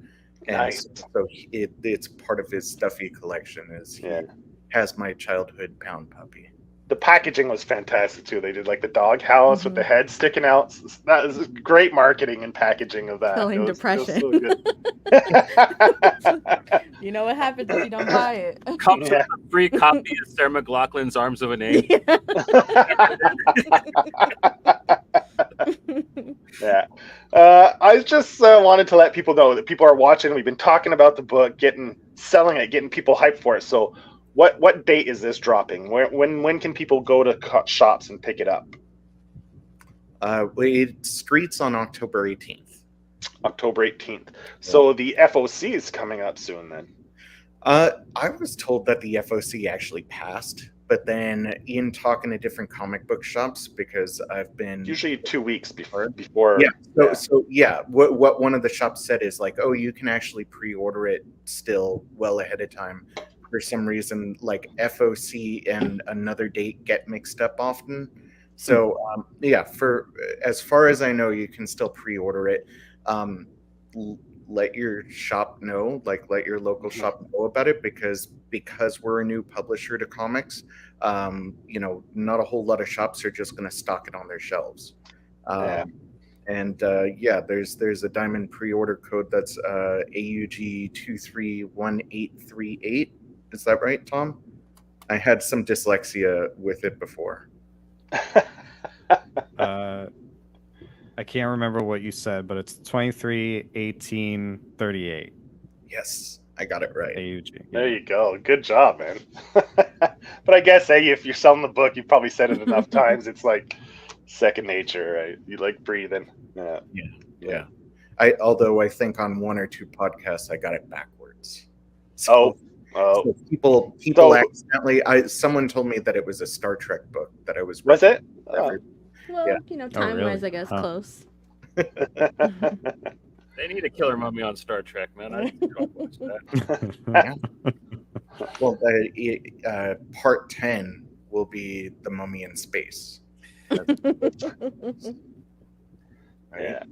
and Nice. so it's part of his stuffy collection. Is he Yeah. has my childhood Pound Puppy. The packaging was fantastic too. They did like the dog house with the head sticking out. That is great marketing and packaging of that. Killing It was depression. so good. You know what happens if you don't buy it? Comes Yeah. with a free copy of Sarah McLachlan's Arms of an Angel. Yeah. I just wanted to let people know that people are watching. We've been talking about the book, selling it, getting people hyped for it. So what date is this dropping? When can people go to shops and pick it up? It streets on October 18th. October 18th. So the FOC is coming up soon then. I was told that the FOC actually passed, but then in talking to different comic book shops, because I've been Usually 2 weeks before. Yeah. So what one of the shops said is like, oh, you can actually pre-order it still well ahead of time. For some reason, like FOC and another date get mixed up often. So for as far as I know, you can still pre-order it. Let your shop know, like let your local shop know about it, because we're a new publisher to comics. Not a whole lot of shops are just going to stock it on their shelves. And there's a diamond pre-order code that's AUG 231838. Is that right, Tom? I had some dyslexia with it before. I can't remember what you said, but it's 231838 Yes, I got it right. AUG. There you go. Good job, man. But I guess if you're selling the book, you've probably said it enough times. It's like second nature, right? You like breathing. Yeah. Although I think on 1 or 2 podcasts I got it backwards. Oh. So people accidentally. Someone told me that it was a Star Trek book that I was. Was it? Well, Yeah. time-wise, really? I guess close. They need a killer mummy on Star Trek, man. I need to go watch that. Well, part 10 will be the Mummy in space. Yeah.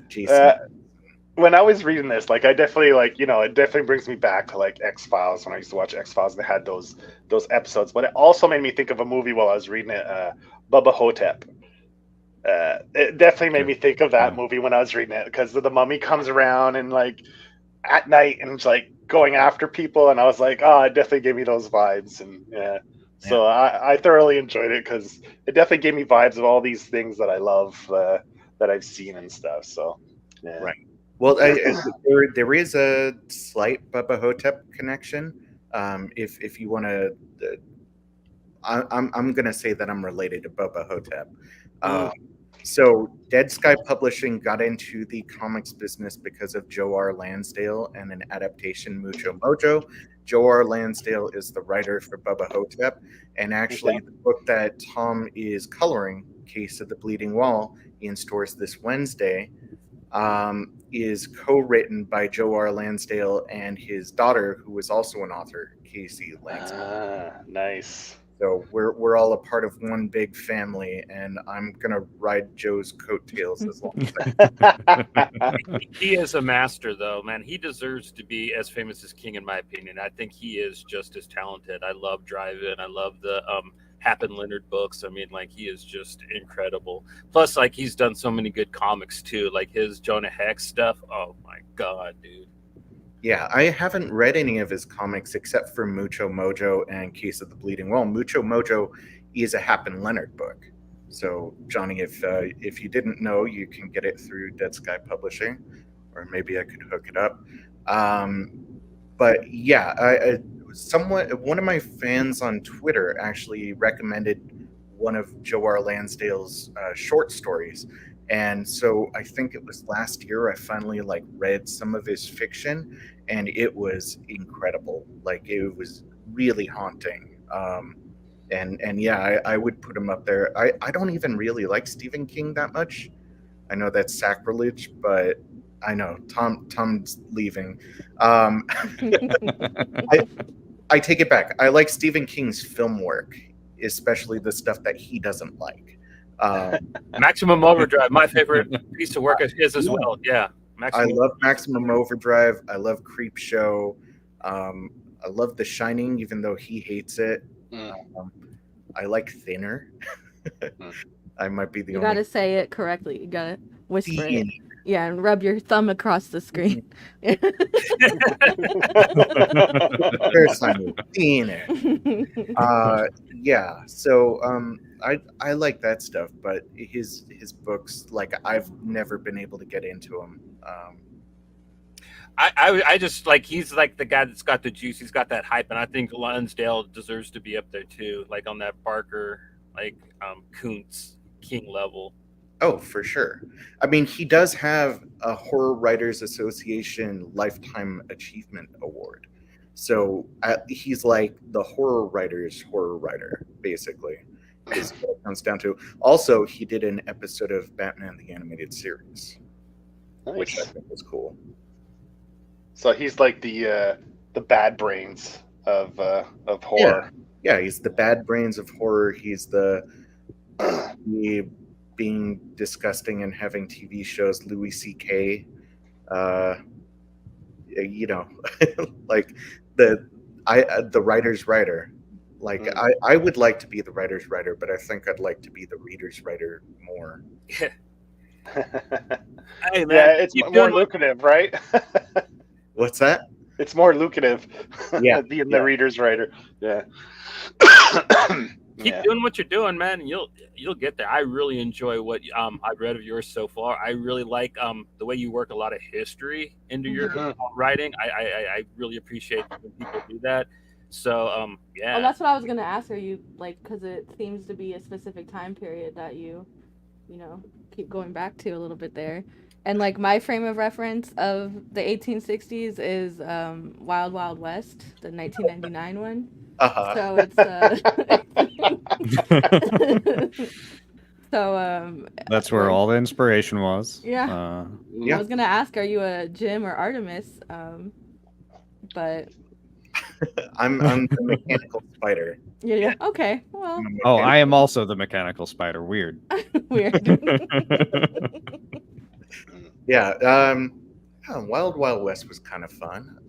Jason. When I was reading this, like I definitely it definitely brings me back to like X-Files when I used to watch X-Files and they had those episodes. But it also made me think of a movie while I was reading it, Bubba Hotep. It definitely made me think of that movie when I was reading it, because the mummy comes around and like at night and it's like going after people, and I was like, oh, it definitely gave me those vibes. And So I thoroughly enjoyed it because it definitely gave me vibes of all these things that I love that I've seen and stuff. So, yeah. Right. Well, there is a slight Bubba Hotep connection. If you want to, I'm going to say that I'm related to Bubba Hotep. So Dead Sky Publishing got into the comics business because of Joe R. Lansdale and an adaptation, Mucho Mojo. Joe R. Lansdale is the writer for Bubba Hotep, and actually the book that Tom is coloring, Case of the Bleeding Wall, in stores this Wednesday, is co-written by Joe R. Lansdale and his daughter, who is also an author, Casey Lansdale. Nice. So we're all a part of one big family, and I'm gonna ride Joe's coattails as long as He is a master, though, man. He deserves to be as famous as King, in my opinion. I think he is just as talented. I love Drive-In. I love the Happen Leonard books. I mean, like, he is just incredible. Plus, like, he's done so many good comics too, like his Jonah Hex stuff. Oh my god, dude. Yeah, I haven't read any of his comics except for Mucho Mojo and Case of the Bleeding Wall. Mucho Mojo is a Happen Leonard book. So, Johnny, if you didn't know, you can get it through Dead Sky Publishing, or maybe I could hook it up. But yeah, one of my fans on Twitter actually recommended one of Joe R. Lansdale's short stories. And so I think it was last year I finally read some of his fiction, and it was incredible. Like, it was really haunting. And yeah, I would put him up there. I don't even really like Stephen King that much. I know that's sacrilege, but I know Tom's leaving. I take it back. I like Stephen King's film work, especially the stuff that he doesn't like. Maximum Overdrive, my favorite piece of work of his as well. Yeah, I love Maximum Overdrive. I love Creep Show. I love The Shining, even though he hates it. I like Thinner. I might be the You only. gotta say it correctly. You gotta whisper it. Thinner. Yeah, and rub your thumb across the screen. First time, Thinner. Yeah. So I like that stuff, but his books, like, I've never been able to get into them. I just like, he's like the guy that's got the juice. He's got that hype, and I think Lansdale deserves to be up there too, like on that Barker, like Kuntz King level. Oh, for sure. I mean, he does have a Horror Writers Association Lifetime Achievement Award. So he's like the horror writer's horror writer, basically, is what it comes down to. Also, he did an episode of Batman the Animated Series, which I think was cool. So he's like the bad brains of horror. Yeah, he's the bad brains of horror. He's the being disgusting and having TV shows, Louis C.K. Like the writer's writer. Like, I would like to be the writer's writer, but I think I'd like to be the reader's writer more. Hey, man, yeah, it's more lucrative, right? What's that? It's more lucrative. Yeah, being the reader's writer. Yeah. Keep doing what you're doing, man, and you'll get there. I really enjoy what I've read of yours so far. I really like the way you work a lot of history into your writing. I really appreciate when people do that. So yeah. Well, that's what I was gonna ask. Are you like, because it seems to be a specific time period that you keep going back to a little bit there, and like my frame of reference of the 1860s is Wild Wild West, the 1999 one. So it's that's where all the inspiration was. Yeah. I was gonna ask, are you a Jim or Artemis? But I'm the mechanical spider. Yeah. Okay. Well. Oh, I am also the mechanical spider. Weird. Weird. Yeah. Wild Wild West was kind of fun.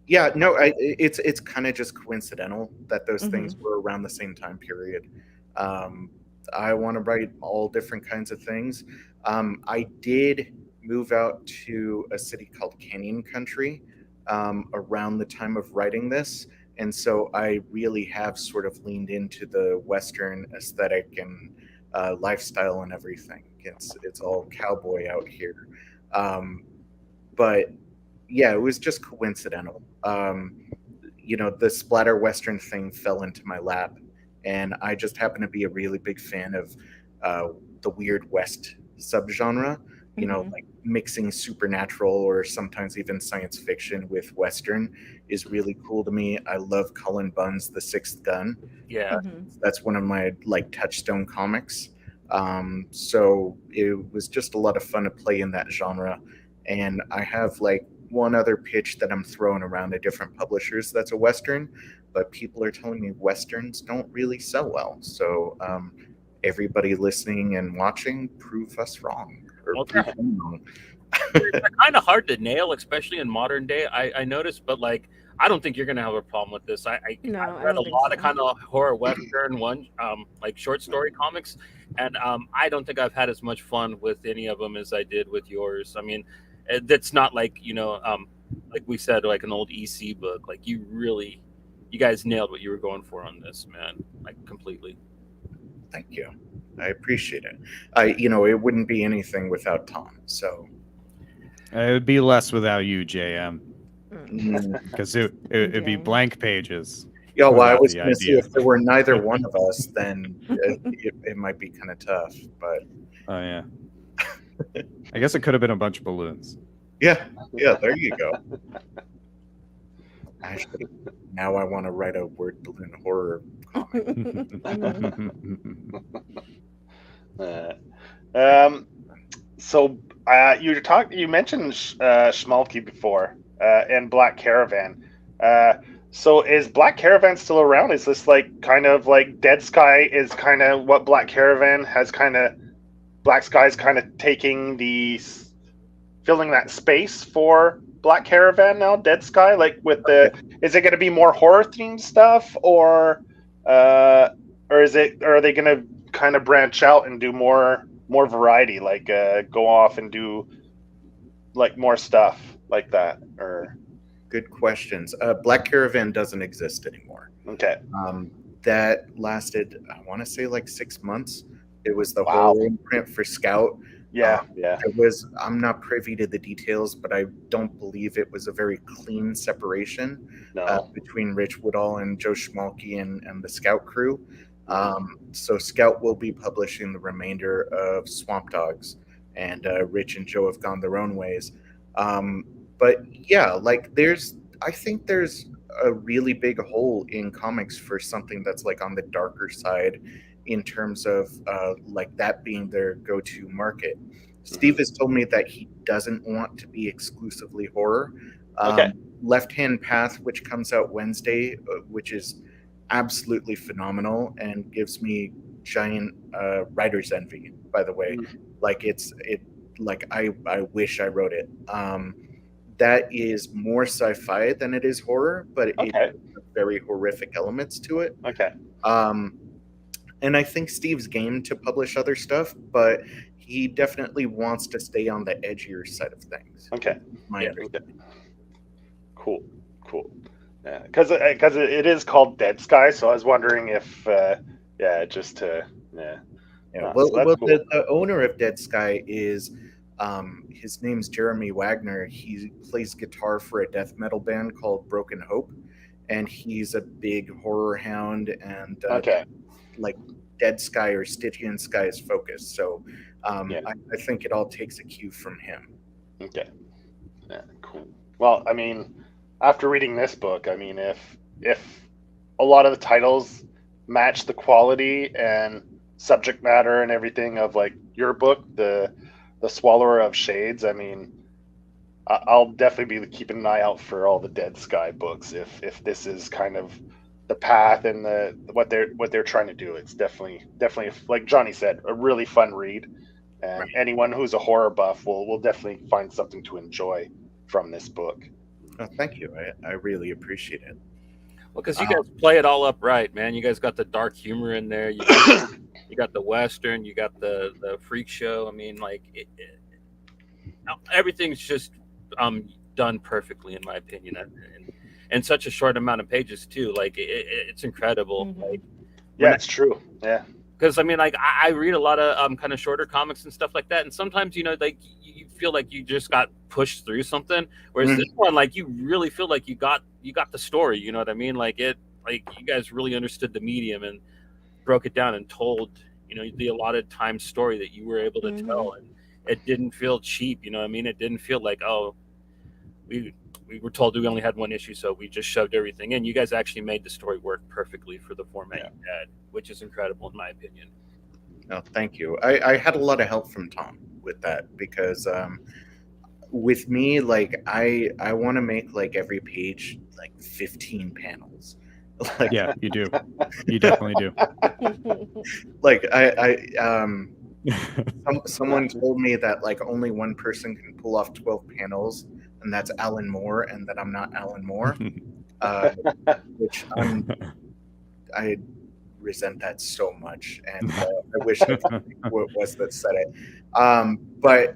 Yeah, no, it's kind of just coincidental that those things were around the same time period. I want to write all different kinds of things. I did move out to a city called Canyon Country around the time of writing this, And so I really have sort of leaned into the Western aesthetic and lifestyle and everything. It's all cowboy out here. But yeah, it was just coincidental. The splatter Western thing fell into my lap, and I just happen to be a really big fan of the Weird West subgenre. Like mixing supernatural or sometimes even science fiction with Western is really cool to me. I love Cullen Bunn's The Sixth Gun. Yeah. That's one of my like touchstone comics. So it was just a lot of fun to play in that genre. And I have like one other pitch that I'm throwing around to different publishers that's a Western, but people are telling me Westerns don't really sell well. So everybody listening and watching, prove us wrong. Or Well, prove them wrong. they're kind of hard to nail, especially in modern day. I noticed, but like, I don't think you're gonna have a problem with this. No, I've I read don't a think lot of so. kind of horror Western like short story comics, and I don't think I've had as much fun with any of them as I did with yours. I mean, that's not like like we said, like an old EC book. Like you guys nailed what you were going for on this, man. Like completely. Thank you. I appreciate it. It wouldn't be anything without Tom. So It would be less without you, JM, mm, because it'd be Okay. blank pages. yeah. Well, I Without was the going to say idea. if there were neither one of us, then it might be kind of tough. But Oh yeah. I guess it could have been a bunch of balloons. yeah, there you go. Actually, now I want to write a word balloon horror comic. So you mentioned Schmalke before and Black Caravan. So is Black Caravan still around? Is this like kind of like Dead Sky is kind of what Black Caravan has kind of Black Sky's kind of filling that space for Black Caravan now, Dead Sky, like with is it going to be more horror themed stuff or are they going to kind of branch out and do more variety, like go off and do like more stuff like that? Or Good questions. Black Caravan doesn't exist anymore. okay, That lasted, I want to say, like 6 months. It was the Wow. horror imprint for Scout. yeah. I'm not privy to the details, but I don't believe it was a very clean separation No. between Rich Woodall and Joe Schmalke and the Scout crew. So Scout will be publishing the remainder of Swamp Dogs, and Rich and Joe have gone their own ways. But yeah, like I think there's a really big hole in comics for something that's like on the darker side in terms of like that being their go-to market. Steve has told me that he doesn't want to be exclusively horror. Okay. Left Hand Path, which comes out Wednesday, which is absolutely phenomenal and gives me giant writer's envy, by the way. Like I wish I wrote it. That is more sci-fi than it is horror, but it has very horrific elements to it. Okay. And I think Steve's game to publish other stuff, but he definitely wants to stay on the edgier side of things. Okay. My understanding. Cool. Yeah, because it is called Dead Sky, so I was wondering if just to Yeah. Well, Well, cool. the owner of Dead Sky is his name's Jeremy Wagner. He plays guitar for a death metal band called Broken Hope, and he's a big horror hound and like Dead Sky or Stygian Sky is focus. So I think it all takes a cue from him. Okay. Yeah, cool. Well, I mean, after reading this book, I mean, if a lot of the titles match the quality and subject matter and everything of like your book, the Swallower of Shades, I mean, I'll definitely be keeping an eye out for all the Dead Sky books if this is kind of the path and what they're trying to do. It's definitely like Johnny said, a really fun read, and anyone who's a horror buff will definitely find something to enjoy from this book. Oh, thank you. I really appreciate it. Well, because you guys play it all up right, man. You guys got the dark humor in there. You got the Western. You got the freak show. I mean, like everything's just done perfectly, in my opinion. And in such a short amount of pages too. Like it's incredible. Mhm. Like Yeah, it's true. Yeah. because I mean, like I read a lot of kind of shorter comics and stuff like that, and sometimes like you feel like you just got pushed through something, whereas this one, like you really feel like you got the story. You know what I mean? Like you guys really understood the medium and broke it down and told the allotted time story that you were able to tell, and it didn't feel cheap. You know what I mean? It didn't feel like, oh, we were told we only had one issue, so we just shoved everything in. You guys actually made the story work perfectly for the format you had, which is incredible in my opinion. No, thank you. I had a lot of help from Tom with that because with me, like I want to make like every page like 15 panels. Like, Yeah, you do. You definitely do. like someone told me that like only one person can pull off 12 panels, and that's Alan Moore, and that I'm not Alan Moore, which I resent that so much, and I wish I could think who it was that said it. But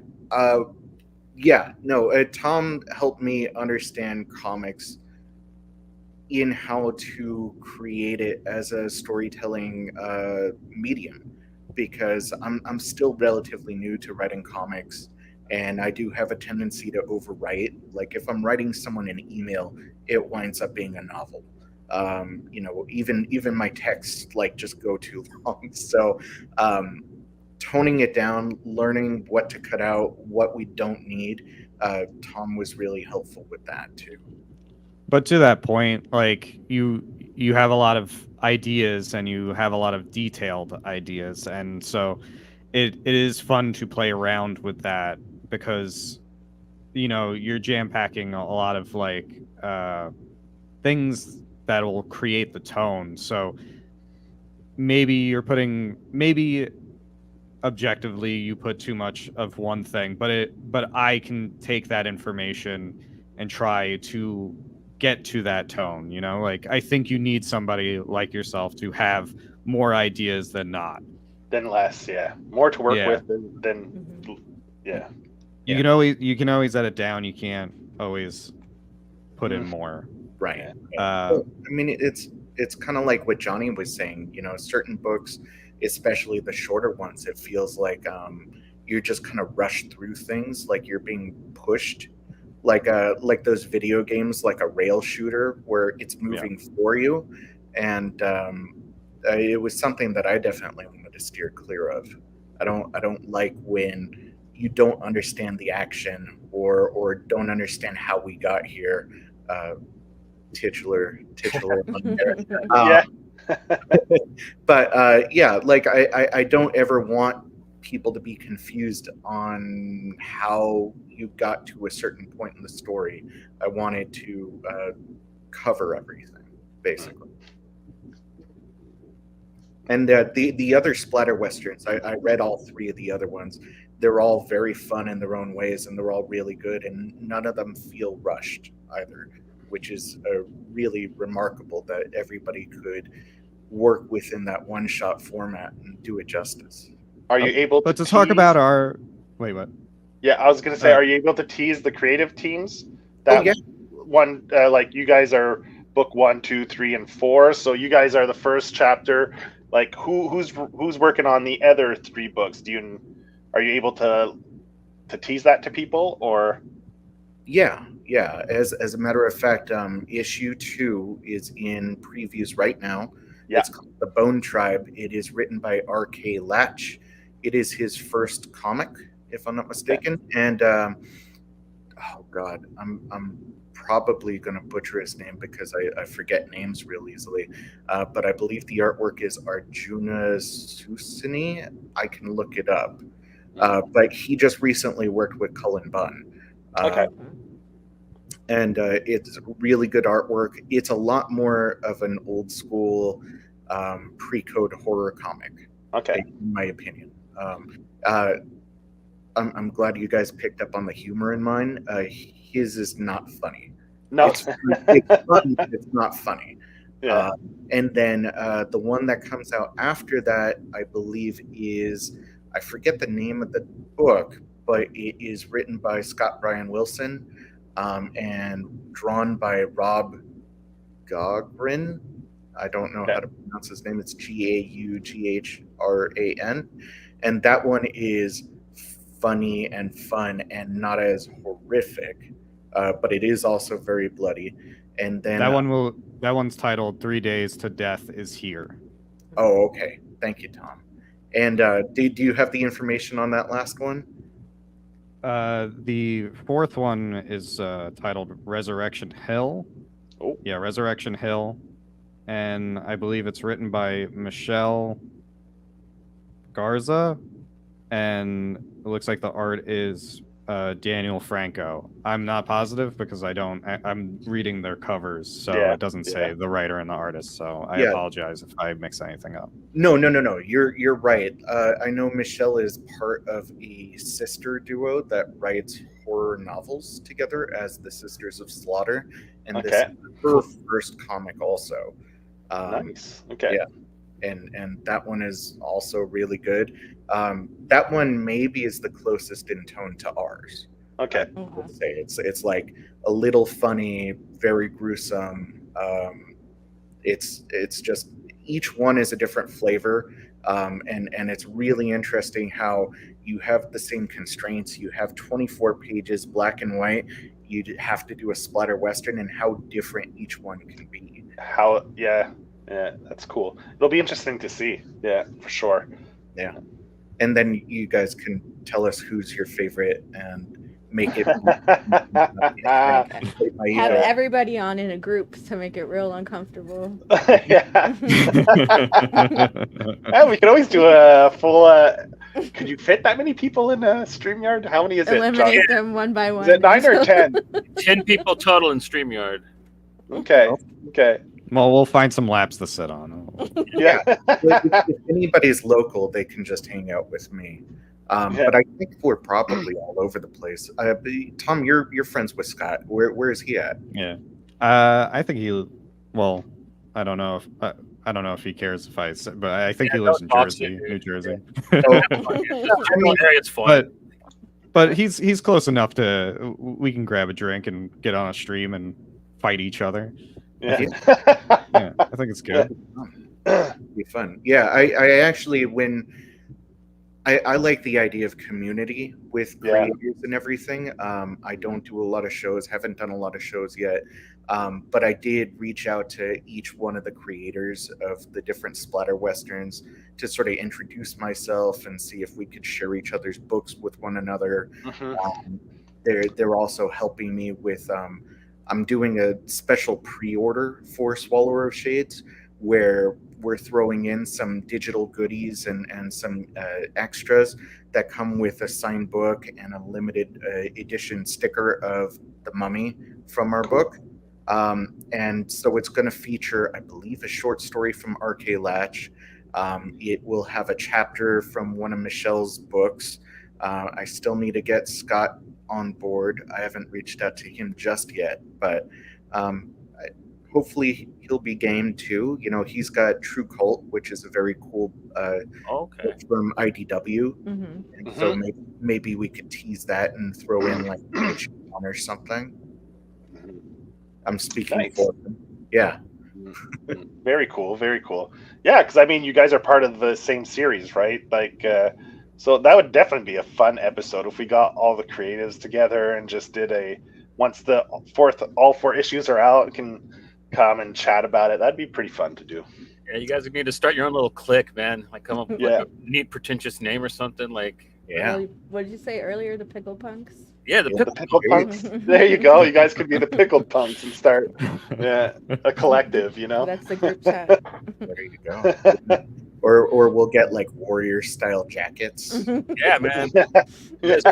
yeah, no, Tom helped me understand comics in how to create it as a storytelling medium, because I'm still relatively new to writing comics, and I do have a tendency to overwrite. Like if I'm writing someone an email, it winds up being a novel. Even my texts like just go too long. So toning it down, learning what to cut out, what we don't need. Tom was really helpful with that too. But to that point, like you have a lot of ideas and you have a lot of detailed ideas, and so it is fun to play around with that because you're jam packing a lot of like things that will create the tone. So maybe objectively you put too much of one thing, but I can take that information and try to get to that tone. Like I think you need somebody like yourself to have more ideas than not. Than less, yeah. More to work Yeah. with than yeah. You can always edit down. You can't always put in more. Right. Uh, I mean, it's kind of like what Johnny was saying. Certain books, especially the shorter ones, it feels like you're just kind of rushed through things, like you're being pushed, like those video games, like a rail shooter where it's moving for you, and it was something that I definitely wanted to steer clear of. I don't like when you don't understand the action or don't understand how we got here. Titular on there. Yeah. But yeah, like I don't ever want people to be confused on how you got to a certain point in the story. I wanted to cover everything, basically. And the other splatter westerns, I read all three of the other ones. They're all very fun in their own ways, and they're all really good, and none of them feel rushed either, which is really remarkable that everybody could work within that one-shot format and do it justice. Are you able to But to talk about our... Wait, what? Yeah, I was going to say, are you able to tease the creative teams? That one, like you guys are book 1, 2, 3, and 4, so you guys are the first chapter. Like who's working on the other 3 books? Are you able to tease that to people, or? Yeah. As a matter of fact, issue 2 is in previews right now. Yeah. It's called The Bone Tribe. It is written by R.K. Latch. It is his first comic, if I'm not mistaken. Okay. And oh god, I'm probably going to butcher his name because I forget names real easily. But I believe the artwork is Arjuna Susini. I can look it up. But he just recently worked with Cullen Bunn. Okay. And it's really good artwork. It's a lot more of an old school pre-code horror comic, in my opinion. I'm glad you guys picked up on the humor in mine. His is not funny. No, it's funny, but it's not funny. Yeah. And then the one that comes out after that, I believe, is, I forget the name of the book, but it is written by Scott Bryan Wilson and drawn by Rob Gaughran. I don't know how to pronounce his name. It's Gaughran, and that one is funny and fun and not as horrific, but it is also very bloody. And then that one's titled 3 Days to Death is Here. Oh, okay. Thank you, Tom. And do you have the information on that last one? The fourth one is titled Resurrection Hill. Oh. Yeah, Resurrection Hill. And I believe it's written by Michelle Garza. And it looks like the art is Daniel Franco. I'm not positive because I'm reading their covers, so it doesn't say the writer and the artist. So I apologize if I mix anything up. No. You're right. I know Michelle is part of a sister duo that writes horror novels together as the Sisters of Slaughter, and this is her first comic also. Nice. Okay. Yeah. And that one is also really good. That one maybe is the closest in tone to ours. Okay. I would say it's like a little funny, very gruesome. It's just each one is a different flavor, and it's really interesting how you have the same constraints. You have 24 pages, black and white. You have to do a splatter western, and how different each one can be. Yeah, that's cool. It'll be interesting to see. Yeah, for sure. Yeah. And then you guys can tell us who's your favorite and make it have everybody on in a group to make it real uncomfortable. Yeah, we could always do a full could you fit that many people in a StreamYard? How many is it? Eliminate them one by one. Is it 9 or 10? 10 people total in StreamYard. Okay. Well, we'll find some laps to sit on. Yeah. If anybody's local, they can just hang out with me. But I think we're probably all over the place. Tom, you're friends with Scott. Where is he at? Yeah. I think he. Well, I don't know if he cares if I. But I think he lives in Jersey, New Jersey. It's fun. But he's close enough to we can grab a drink and get on a stream and fight each other. Yeah. I think it's good. It'd be fun. Yeah, I actually I like the idea of community with creators and everything. I don't do a lot of shows, haven't done a lot of shows yet, but I did reach out to each one of the creators of the different splatter westerns to sort of introduce myself and see if we could share each other's books with one another. Mm-hmm. They're also helping me with. I'm doing a special pre-order for Swallower of Shades where we're throwing in some digital goodies and some extras that come with a signed book and a limited edition sticker of the mummy from our book. And so it's going to feature, I believe, a short story from R.K. Latch. It will have a chapter from one of Michelle's books. I still need to get Scott on board. I haven't reached out to him just yet, but hopefully he'll be game too. You know, he's got True Cult, which is a very cool book from IDW. Mm-hmm. And so maybe we could tease that and throw in like one or something. I'm speaking for him. Yeah. Very cool. Very cool. Yeah, because I mean, you guys are part of the same series, right? Like, so that would definitely be a fun episode if we got all the creatives together and just did once all 4 issues are out, can come and chat about it. That'd be pretty fun to do. Yeah, you guys need to start your own little clique, man. Like come up with like a neat, pretentious name or something. Like, what did you say earlier? The Pickle Punks? Yeah, the Pickle Punks. There you go. You guys could be the Pickle Punks and start a collective, you know? That's the group chat. There you go. Or we'll get like warrior style jackets. Yeah, man. Just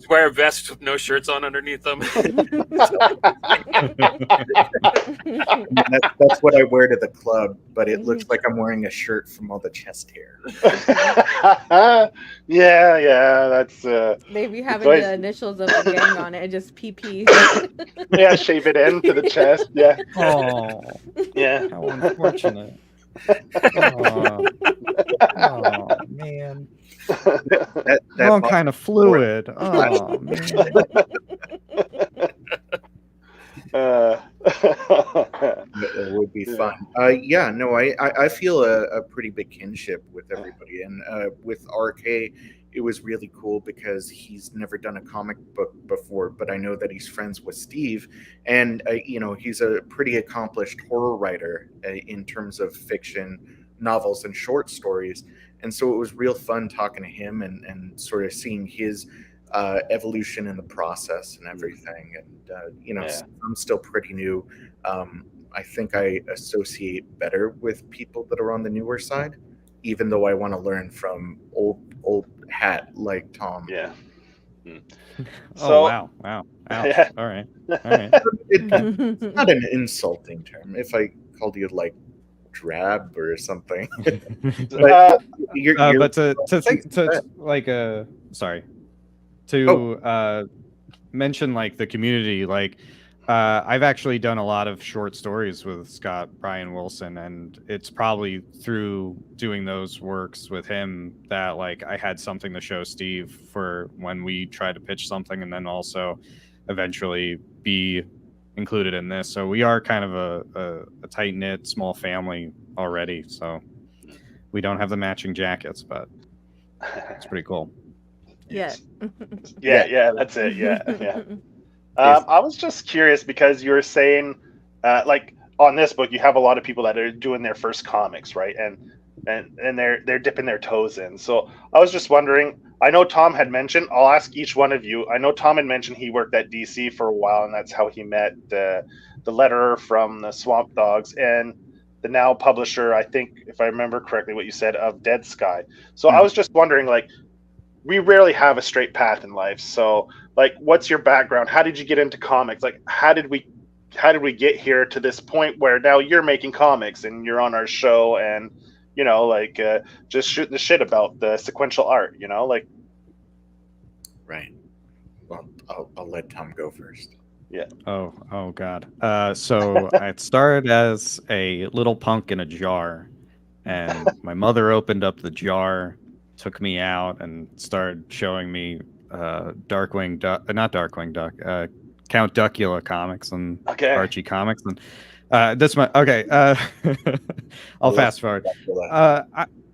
wear a vest with no shirts on underneath them. That's what I wear to the club, but it looks like I'm wearing a shirt from all the chest hair. Yeah, that's maybe having the initials of the gang on it, just PP. Yeah, shave it in to the chest. Yeah. Oh, yeah. How unfortunate. Oh man. That Wrong kind of fluid. Oh man. be fun. I feel a pretty big kinship with everybody, and with RK, it was really cool because he's never done a comic book before, but I know that he's friends with Steve, and he's a pretty accomplished horror writer in terms of fiction, novels, and short stories, and so it was real fun talking to him and sort of seeing his evolution in the process and everything. And I'm still pretty new. I think I associate better with people that are on the newer side, even though I want to learn from old hat like Tom. Yeah. Oh, wow. Ouch. Yeah. All right. It's not an insulting term. If I called you like drab or something, but to mention like the community, like I've actually done a lot of short stories with Scott Brian Wilson, and it's probably through doing those works with him that like I had something to show Steve for when we tried to pitch something, and then also eventually be included in this. So we are kind of a tight knit small family already. So we don't have the matching jackets, but it's pretty cool. Yeah. Yeah, that's it. Yeah. I was just curious because you were saying, like on this book, you have a lot of people that are doing their first comics, right? And they're dipping their toes in. So I was just wondering. I know Tom had mentioned. I'll ask each one of you. I know Tom had mentioned he worked at DC for a while, and that's how he met the letterer from the Swamp Dogs and the now publisher. I think, if I remember correctly, what you said of Dead Sky. So I was just wondering, like, we rarely have a straight path in life. So, like, what's your background? How did you get into comics? Like, how did we get here to this point where now you're making comics and you're on our show and, like, just shooting the shit about the sequential art, like. Right. Well, I'll let Tom go first. Yeah. Oh God. So I started as a little punk in a jar, and my mother opened up the jar, took me out, and started showing me not Darkwing Duck, Count Duckula comics and Archie comics, and I'll fast forward.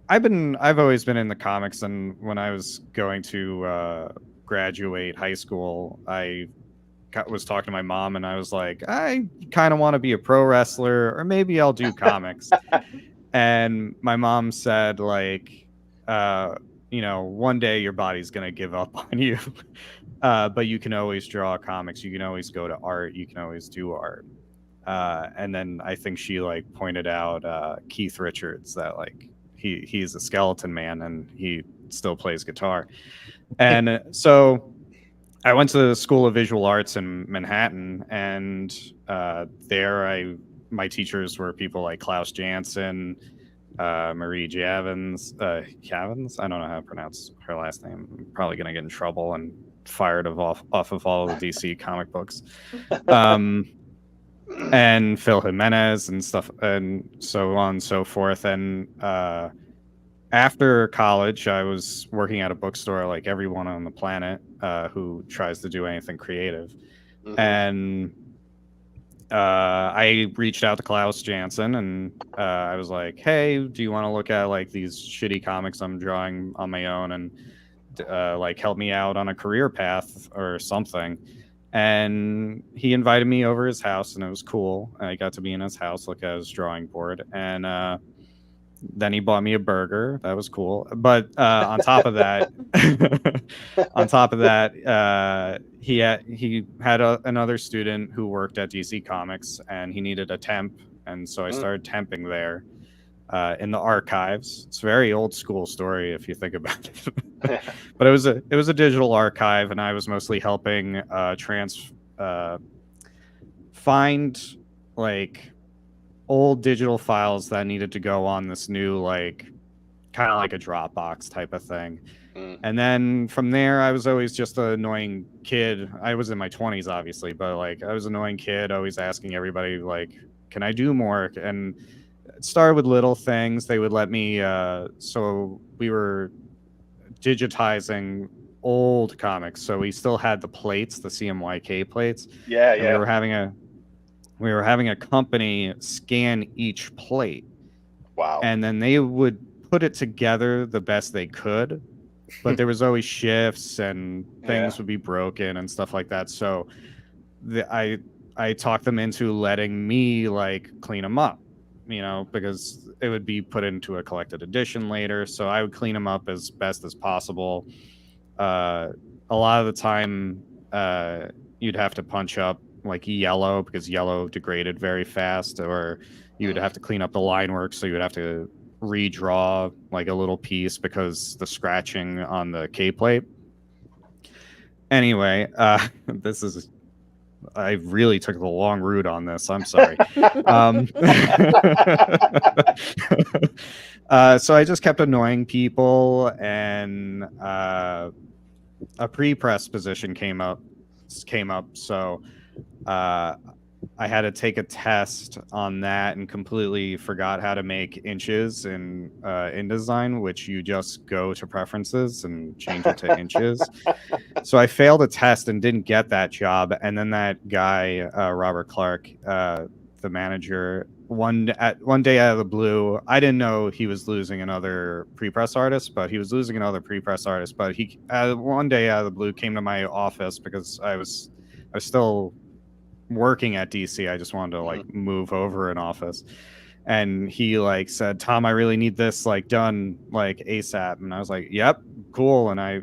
I've always been in the comics, and when I was going to graduate high school, I was talking to my mom, and I was like, I kind of want to be a pro wrestler, or maybe I'll do comics. And my mom said, like, one day your body's gonna give up on you, but you can always draw comics, you can always go to art, you can always do art. And then I think she like pointed out Keith Richards, that like he's a skeleton man and he still plays guitar. And so I went to the School of Visual Arts in Manhattan, and there my teachers were people like Klaus Janson, Marie Javins. I don't know how to pronounce her last name. I'm probably going to get in trouble and fired off of all of the DC comic books. And Phil Jimenez and stuff, and so on and so forth. And after college, I was working at a bookstore like everyone on the planet who tries to do anything creative. Mm-hmm. And I reached out to Klaus Janson, and I was like, hey, do you want to look at like these shitty comics I'm drawing on my own and like help me out on a career path or something? And he invited me over his house, and it was cool. I got to be in his house, look at his drawing board, and then he bought me a burger. That was cool. But on top of that, he had another student who worked at DC Comics, and he needed a temp, and so I started temping there in the archives. It's a very old school story if you think about it. But it was a digital archive, and I was mostly helping find like old digital files that needed to go on this new, like, kind of like a Dropbox type of thing. And then from there, I was always just an annoying kid. I was in my 20s, obviously, but like I was an annoying kid, always asking everybody, like, can I do more? And it started with little things. They would let me, so we were digitizing old comics. So we still had the plates, the CMYK plates. Yeah. And we were having we were having a company scan each plate, Wow. and then they would put it together the best they could, but there was always shifts and things would be broken and stuff like that. So I talked them into letting me like clean them up, because it would be put into a collected edition later. So I would clean them up as best as possible. A lot of the time, you'd have to punch up like yellow because yellow degraded very fast, or you would have to clean up the line work. So you would have to redraw like a little piece because the scratching on the K plate. Anyway, I really took the long route on this. I'm sorry. So I just kept annoying people, and a pre-press position came up. So I had to take a test on that and completely forgot how to make inches in InDesign, which you just go to preferences and change it to inches. So I failed a test and didn't get that job. And then that guy, Robert Clark, the manager, one day out of the blue, I didn't know he was losing another pre-press artist, but he was losing another pre-press artist. But he one day out of the blue came to my office because I was still working at DC. I just wanted to like move over an office. And he like said, "Tom, I really need this like done like ASAP." And I was like, "Yep, cool." And I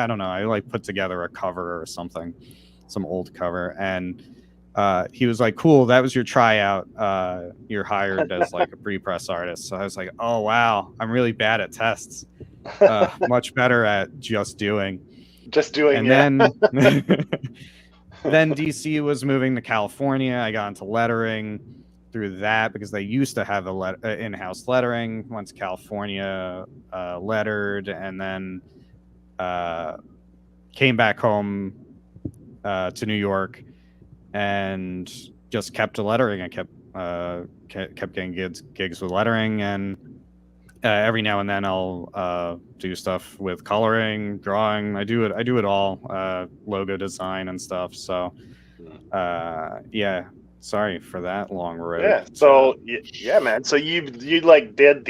don't know, I like put together a cover or something, some old cover, and he was like, "Cool, that was your tryout. You're hired as like a pre-press artist." So I was like, "Oh wow, I'm really bad at tests. Much better at just doing." And then DC was moving to California. I got into lettering through that because they used to have in-house lettering. Went to California, lettered, and then came back home to New York and just kept lettering. I kept getting gigs with lettering, and every now and then I'll do stuff with coloring, drawing. I do it all, logo design and stuff. So yeah, sorry for that long road. Yeah. So yeah, man. So you like did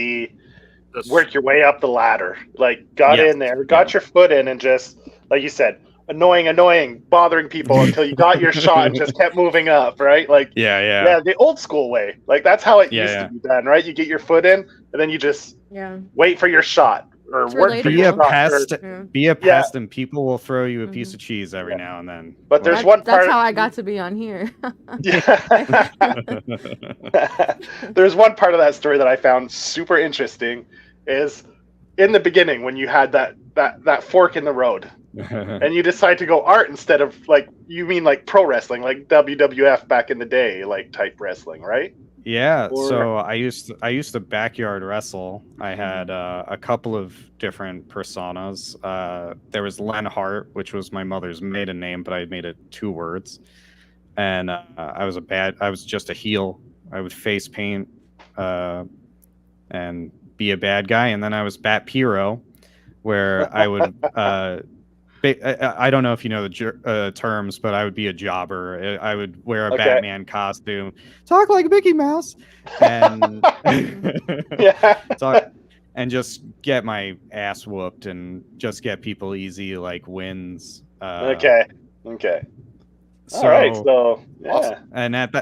work your way up the ladder, like got in there, got your foot in, and just like you said, annoying, bothering people until you got your shot and just kept moving up, right? Like yeah, the old school way. Like that's how it used to be done, right? You get your foot in, and then you just wait for your shot or work for your shot. Be a pest, and people will throw you a piece of cheese every now and then. But there's that's how I got to be on here. There's one part of that story that I found super interesting is in the beginning when you had that fork in the road and you decide to go art instead of like pro wrestling, like WWF back in the day, like type wrestling, right? Yeah, so I used to backyard wrestle. I had a couple of different personas. There was Len Hart, which was my mother's maiden name, but I made it 2 words. And I was just a heel. I would face paint and be a bad guy. And then I was Bat Piro, where I would I don't know if you know the terms, but I would be a jobber. I would wear a Batman costume, talk like Mickey Mouse, and and just get my ass whooped and just get people easy like wins. Okay. So, all right. So yeah. And at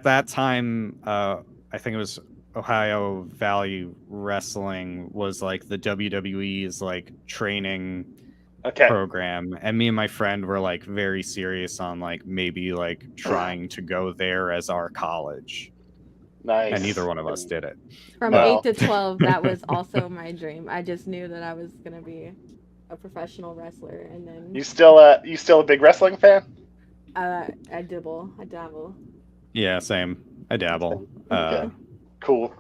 that time, I think it was Ohio Valley Wrestling was like the WWE's like training program, and me and my friend were like very serious on like maybe like trying to go there as our college. Nice. And neither one of us did it. From 8 to 12, that was also my dream. I just knew that I was gonna be a professional wrestler, and then you still a big wrestling fan? I dabble. Yeah, same. I dabble. Cool.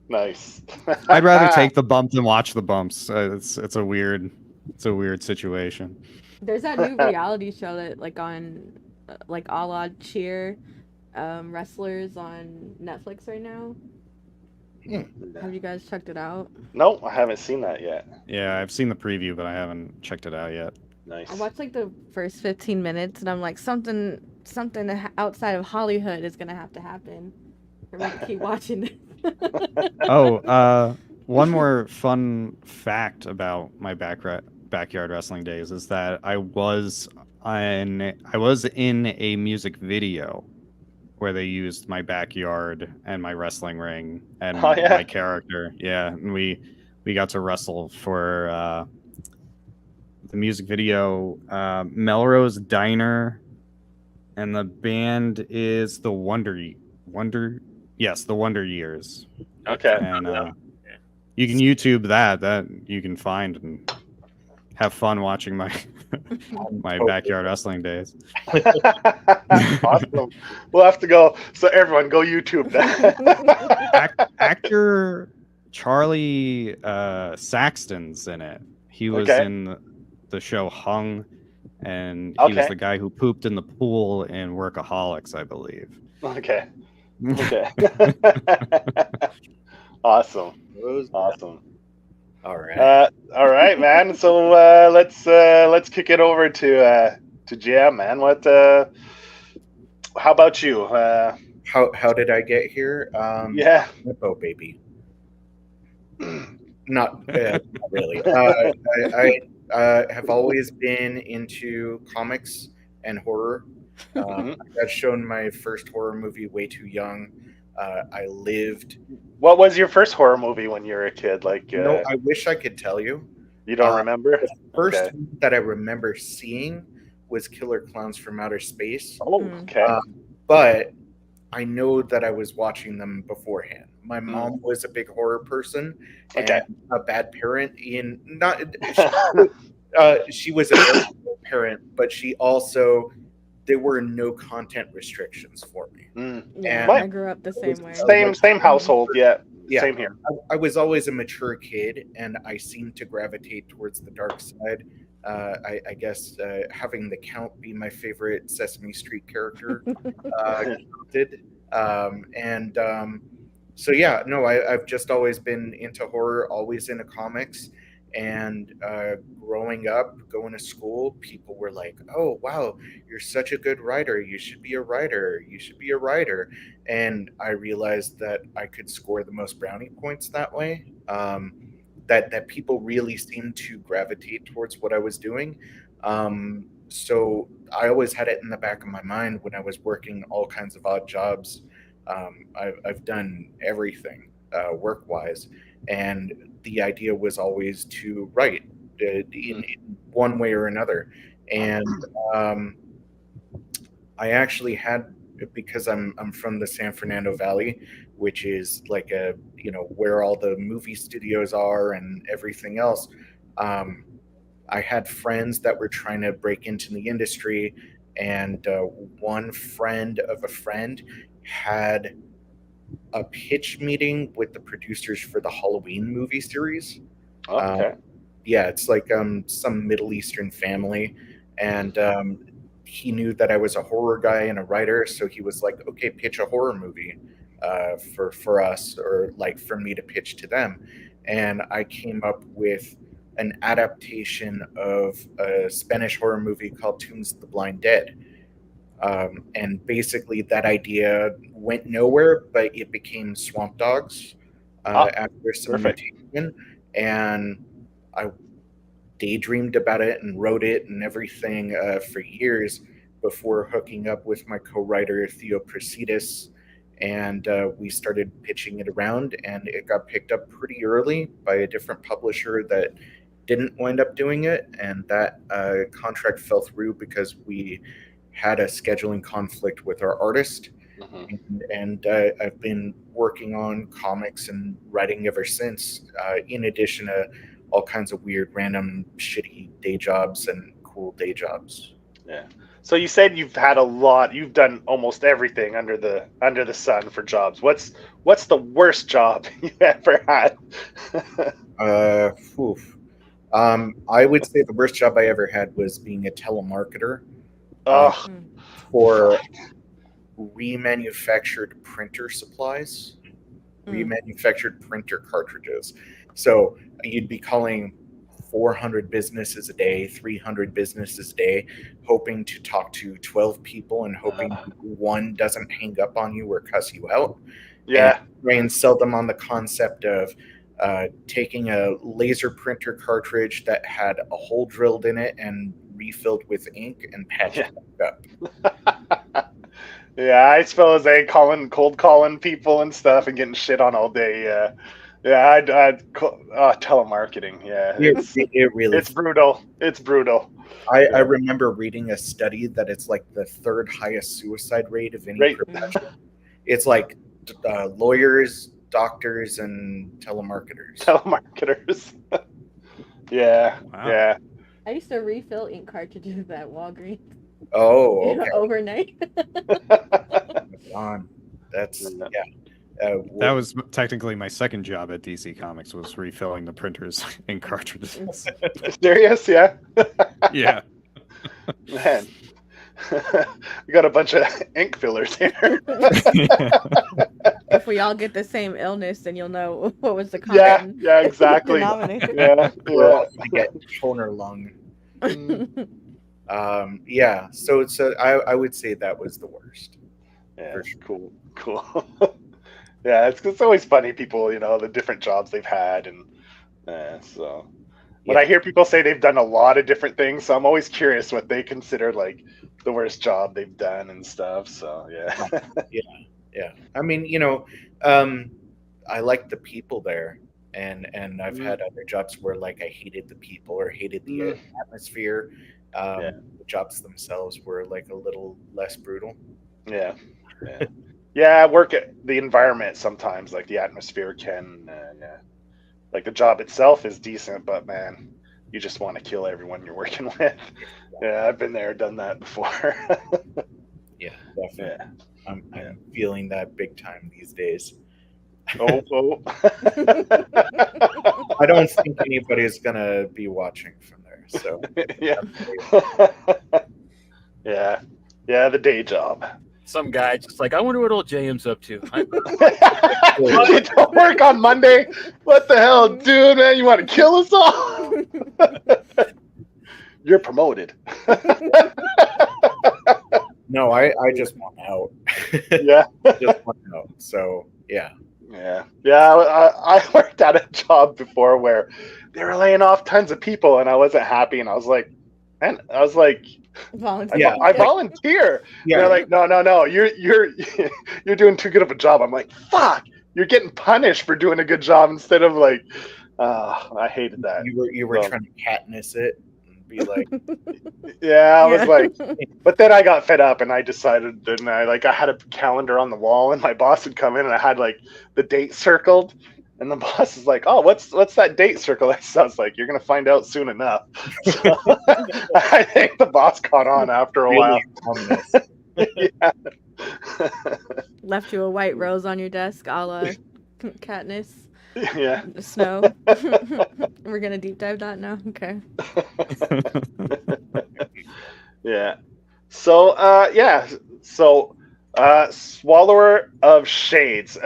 Nice. I'd rather take the bump than watch the bumps. It's a weird situation. There's that new reality show that like on like a la Cheer wrestlers on Netflix right now. Have you guys checked it out? No, I haven't seen that yet. Yeah, I've seen the preview, but I haven't checked it out yet. Nice. I watched like the first 15 minutes and I'm like, something something outside of Hollywood is gonna have to happen for me to keep watching this. Oh, one more fun fact about my backyard wrestling days is that I was in a music video where they used my backyard and my wrestling ring and Oh, yeah? my character. Yeah, and we got to wrestle for the music video, Melrose Diner, and the band is the yes, the Wonder Years. Okay. And you can YouTube that you can find and have fun watching my backyard wrestling days. Awesome. We'll have to go. So everyone, go YouTube that. Actor Charlie Saxton's in it. He was Okay. in the show Hung, and he was Okay. the guy who pooped in the pool in Workaholics, I believe. Okay. Okay. Awesome. Awesome. All right. All right, man. So let's kick it over to Jam, man. What? How about you? How did I get here? Yeah. Nippo baby. Not really. I have always been into comics and horror. I got shown my first horror movie way too young. I lived. What was your first horror movie when you were a kid? Like, No, I wish I could tell you. you don't remember? The first Okay. movie that I remember seeing was Killer Clowns from Outer Space. Oh, okay. But I know that I was watching them beforehand. My mom was a big horror person and Okay. a bad parent. She was a very good parent, but she also, there were no content restrictions for me. Yeah, And I grew up the same way. Same household. Yeah. Yeah. Same here. I was always a mature kid, and I seemed to gravitate towards the dark side. I guess having the Count be my favorite Sesame Street character counted. So yeah, no, I've just always been into horror, always into comics. And growing up, going to school, people were like, "Oh, wow, you're such a good writer. You should be a writer. You should be a writer." And I realized that I could score the most brownie points that way. That people really seemed to gravitate towards what I was doing. So I always had it in the back of my mind when I was working all kinds of odd jobs. I've done everything work-wise, and the idea was always to write in one way or another. And I actually had, because I'm from the San Fernando Valley, which is like where all the movie studios are and everything else. I had friends that were trying to break into the industry, and one friend of a friend had a pitch meeting with the producers for the Halloween movie series. Okay. Yeah, it's like some Middle Eastern family, and he knew that I was a horror guy and a writer, so he was like, "Okay, pitch a horror movie for us, or like for me to pitch to them." And I came up with an adaptation of a Spanish horror movie called Tombs of the Blind Dead. And basically that idea went nowhere, but it became Swamp Dogs after some mutation. And I daydreamed about it and wrote it and everything for years before hooking up with my co-writer Theo Prasidis, and we started pitching it around, and it got picked up pretty early by a different publisher that didn't wind up doing it, and that contract fell through because we had a scheduling conflict with our artist. And I've been working on comics and writing ever since, in addition to all kinds of weird, random, shitty day jobs and cool day jobs. Yeah. So you said you've had a lot. You've done almost everything under the sun for jobs. What's the worst job you ever had? I would say the worst job I ever had was being a telemarketer Oh, for remanufactured printer supplies, remanufactured printer cartridges. So you'd be calling 400 businesses a day, 300 businesses a day, hoping to talk to 12 people and hoping one doesn't hang up on you or cuss you out. Yeah. And try and sell them on the concept of taking a laser printer cartridge that had a hole drilled in it and refilled with ink and patched it back up. Yeah, I suppose they cold calling people and stuff and getting shit on all day. Telemarketing. Yeah, It really it's brutal. It's brutal. I remember reading a study that it's like the third highest suicide rate of any profession. It's like lawyers, doctors, and telemarketers. Yeah. Wow. Yeah. I used to refill ink cartridges at Walgreens Oh, okay. overnight. On. That's That was technically my second job at DC Comics, was refilling the printers and cartridges. Serious? Yeah. Yeah. Man, we got a bunch of ink fillers here. If we all get the same illness, then you'll know what was the common Yeah, exactly. denominator. Yeah. we're all gonna get toner lung. Yeah. So I would say that was the worst. Yeah, For sure. cool. Yeah, it's always funny, people, the different jobs they've had, and so when I hear people say they've done a lot of different things, so I'm always curious what they consider like the worst job they've done and stuff. So yeah. Yeah. I mean, I like the people there, and I've had other jobs where like I hated the people or hated the atmosphere. The jobs themselves were like a little less brutal. Yeah. Yeah, work at the environment sometimes, like the atmosphere can, like the job itself is decent, but man, you just want to kill everyone you're working with. Yeah, I've been there, done that before. Yeah, definitely. I'm feeling that big time these days. Oh. I don't think anybody's gonna be watching from there. So yeah, the day job. Some guy just like, I wonder what old JM's up to. You don't work on Monday? What the hell, dude, man? You want to kill us all? You're promoted. No, I just want out. Yeah. Just want out. So yeah. I worked at a job before where they were laying off tons of people, and I wasn't happy, and I was like, Volunteer. I volunteer. Yeah. They're like, no, you're doing too good of a job. I'm like, fuck, you're getting punished for doing a good job instead of like, I hated that. You were trying to Katniss it and be like, I was like, but then I got fed up and I decided, and I had a calendar on the wall, and my boss would come in and I had like the date circled. And the boss is like, "Oh, what's that date circle?" I was like, "You're gonna find out soon enough." So, I think the boss caught on after a while. Yeah. Left you a white rose on your desk, a la Katniss. Yeah. The snow. We're gonna deep dive that now. Okay. Yeah. So, Swallower of Shades.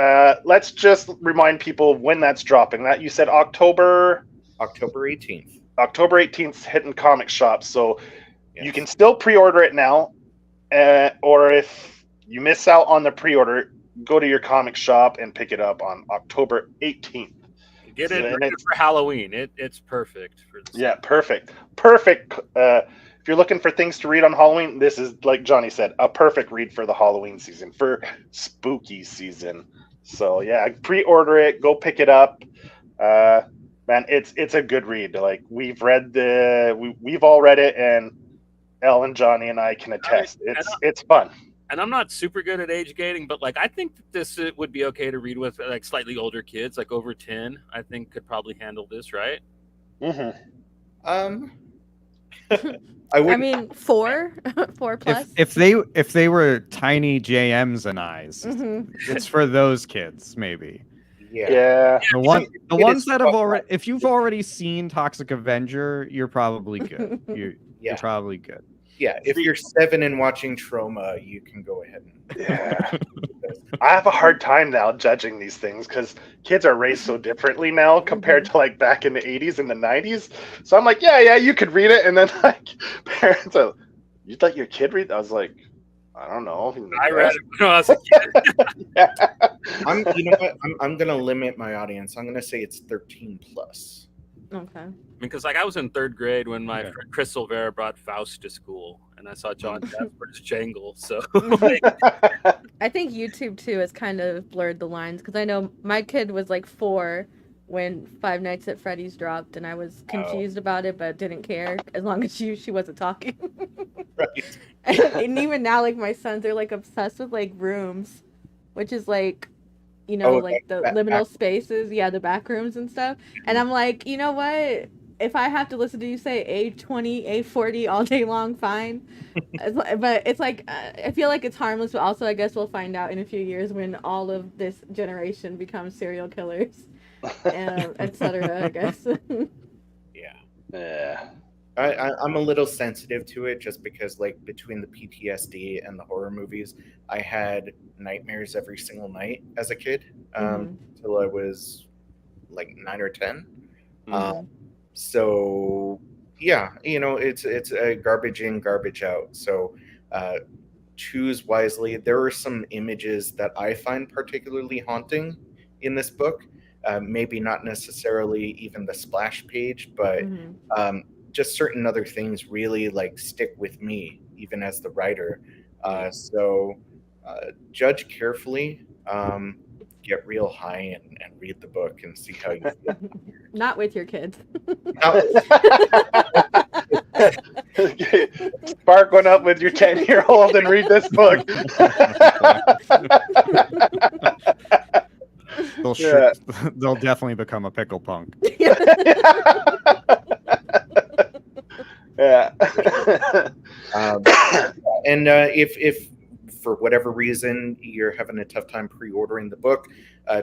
Let's just remind people when that's dropping. That you said October 18th. October 18th, hitting comic shops. So you can still pre-order it now, or if you miss out on the pre-order, go to your comic shop and pick it up on October 18th. Get it ready for Halloween. It's perfect for this. Yeah, perfect. If you're looking for things to read on Halloween, this is, like Johnny said, a perfect read for the Halloween season, for spooky season. So yeah, pre-order it, go pick it up. Man, it's a good read. Like we've all read it, and Elle and Johnny and I can attest. It's fun. And I'm not super good at age gating, but like I think that this would be okay to read with like slightly older kids, like over 10. I think could probably handle this, right? I mean, 4 plus. If they were tiny JMs and I's, it's for those kids maybe. Yeah. The ones that have already, if you've already seen Toxic Avenger, you're probably good. You're probably good. Yeah, if you're 7 and watching Trauma, you can go ahead and I have a hard time now judging these things because kids are raised so differently now compared to like back in the 80s and the 90s. So I'm like, yeah, you could read it. And then like parents are, you'd let your kid read? I was like, I don't know. I read it when I was a kid. Yeah. You know what? I'm gonna limit my audience. I'm gonna say it's 13 plus. Okay. Because like I was in third grade when my Okay. friend Chris Silvera brought Faust to school, and I saw John Jasper's Jangle. So I think YouTube too has kind of blurred the lines because I know my kid was like 4 when Five Nights at Freddy's dropped, and I was confused about it, but didn't care as long as she wasn't talking. Right. And even now, like my sons, they're like obsessed with like rooms, which is like, you know, Oh, like the back liminal spaces, yeah, the back rooms and stuff. And I'm like, you know what? If I have to listen to you say A20, A40 all day long, fine. But it's like, I feel like it's harmless, but also I guess we'll find out in a few years when all of this generation becomes serial killers, etc. I guess. Yeah. I'm a little sensitive to it just because, like, between the PTSD and the horror movies, I had nightmares every single night as a kid till I was like 9 or 10. So yeah, you know, it's a garbage in, garbage out. So choose wisely. There are some images that I find particularly haunting in this book. Maybe not necessarily even the splash page, but just certain other things really like stick with me, even as the writer. So judge carefully, get real high and read the book and see how you feel. Not with your kids. Spark one up with your 10-year-old and read this book. They'll definitely become a pickle punk. Yeah. And if for whatever reason you're having a tough time pre-ordering the book,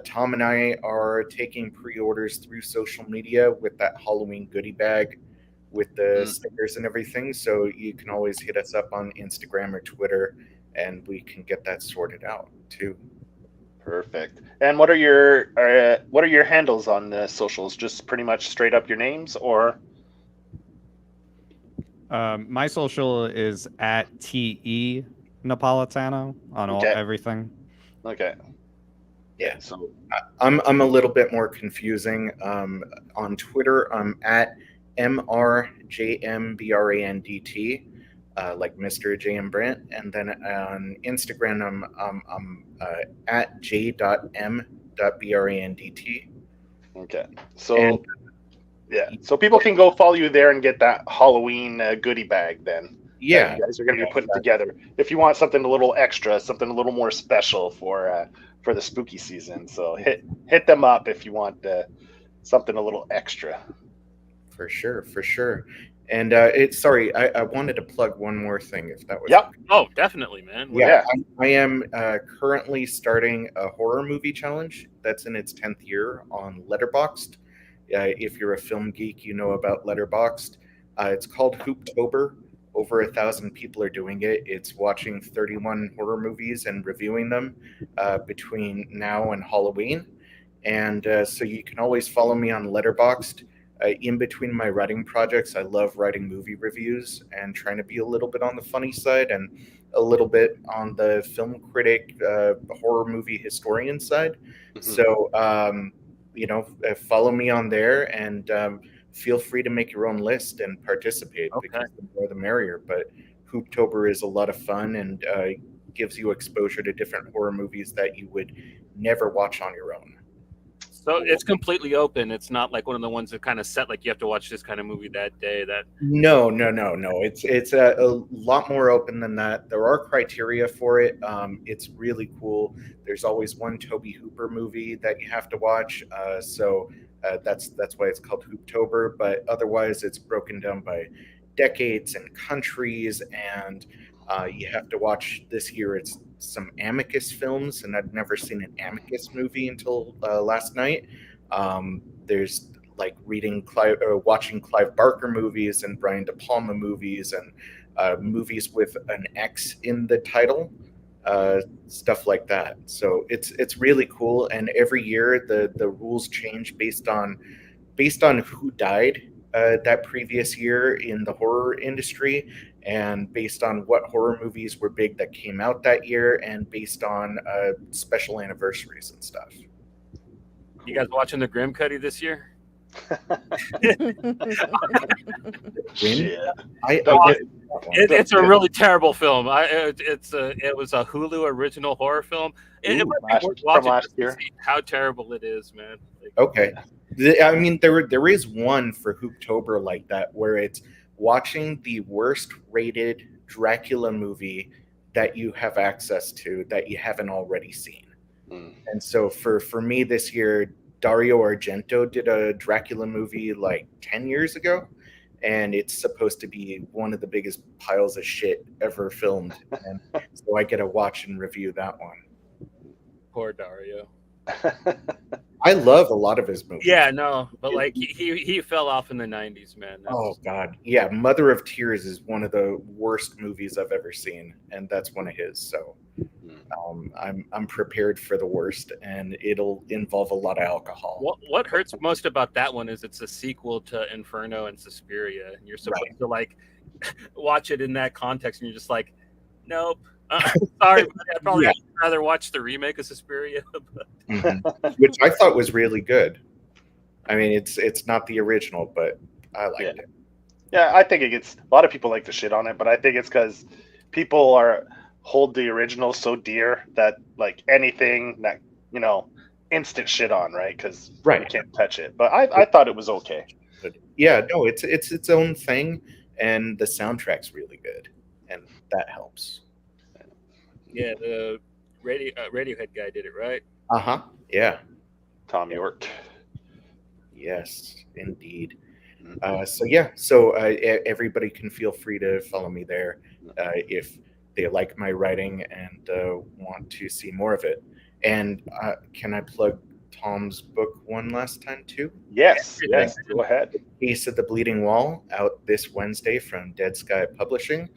Tom and I are taking pre-orders through social media with that Halloween goodie bag with the stickers and everything. So you can always hit us up on Instagram or Twitter, and we can get that sorted out too. Perfect. And what are your handles on the socials? Just pretty much straight up your names, or? My social is at TE Napolitano on everything. Okay. Yeah. So I'm a little bit more confusing. On Twitter, I'm at MRJMBRANDT, like Mr. J.M. Brandt, and then on Instagram, I'm at j.m.brandt. Okay. So so people can go follow you there and get that Halloween goodie bag then. Yeah, you guys are going to be putting together. If you want something a little extra, something a little more special for the spooky season, so hit them up if you want something a little extra. For sure. And sorry, I wanted to plug one more thing, if that was. Yep. Oh, definitely, man. Yeah. I am currently starting a horror movie challenge that's in its 10th year on Letterboxd. If you're a film geek, you know about Letterboxd. It's called Hooptober. Over 1,000 people are doing it. It's watching 31 horror movies and reviewing them between now and Halloween. And so you can always follow me on Letterboxd. In between my writing projects, I love writing movie reviews and trying to be a little bit on the funny side and a little bit on the film critic, horror movie historian side. So, follow me on there and feel free to make your own list and participate, because the more the merrier. But Hooptober is a lot of fun and gives you exposure to different horror movies that you would never watch on your own. So it's completely open. It's not like one of the ones that kind of set like you have to watch this kind of movie that day. No. It's a lot more open than that. There are criteria for it. It's really cool. There's always one Tobe Hooper movie that you have to watch. So that's why it's called Hooptober. But otherwise, it's broken down by decades and countries, and you have to watch this year. It's some Amicus films, and I'd never seen an Amicus movie until last night. There's like watching Clive Barker movies and Brian De Palma movies and movies with an X in the title. stuff like that. So it's really cool, and every year the rules change based on who died that previous year in the horror industry, and based on what horror movies were big that came out that year, and based on special anniversaries and stuff. You guys watching the Grim Cuddy this year? Shit. I Don't get get- that one. It's a really terrible film. It was a Hulu original horror film. It Ooh, might be worth from watching last just to year. see how terrible it is, man. Like, Okay. I mean, there is one for Hooktober like that where it's watching the worst rated Dracula movie that you have access to that you haven't already seen. Mm. And so for me this year, Dario Argento did a Dracula movie like 10 years ago, and it's supposed to be one of the biggest piles of shit ever filmed. And so I get to watch and review that one. poor Dario. I love a lot of his movies. Yeah, no, but like he fell off in the '90s, man. Oh God, yeah. Mother of Tears is one of the worst movies I've ever seen, and that's one of his. So I'm prepared for the worst, and it'll involve a lot of alcohol. What hurts most about that one is it's a sequel to Inferno and Suspiria, and you're supposed to like watch it in that context, and you're just like, nope. Sorry, buddy, I'd probably rather watch the remake of Suspiria. But... Which I thought was really good. I mean, it's not the original, but I liked it. Yeah, I think it gets a lot of people like to shit on it, but I think it's because people hold the original so dear that like anything that instant shit on, right? Because you can't touch it. But I thought it was okay. But yeah, no, it's its own thing, and the soundtrack's really good, and that helps. Yeah, the Radiohead guy did it, right? Yeah. Tom York. Yes, indeed. So everybody can feel free to follow me there if they like my writing and want to see more of it. And can I plug Tom's book one last time too? Yes, go ahead. Case of the Bleeding Wall, out this Wednesday from Dead Sky Publishing.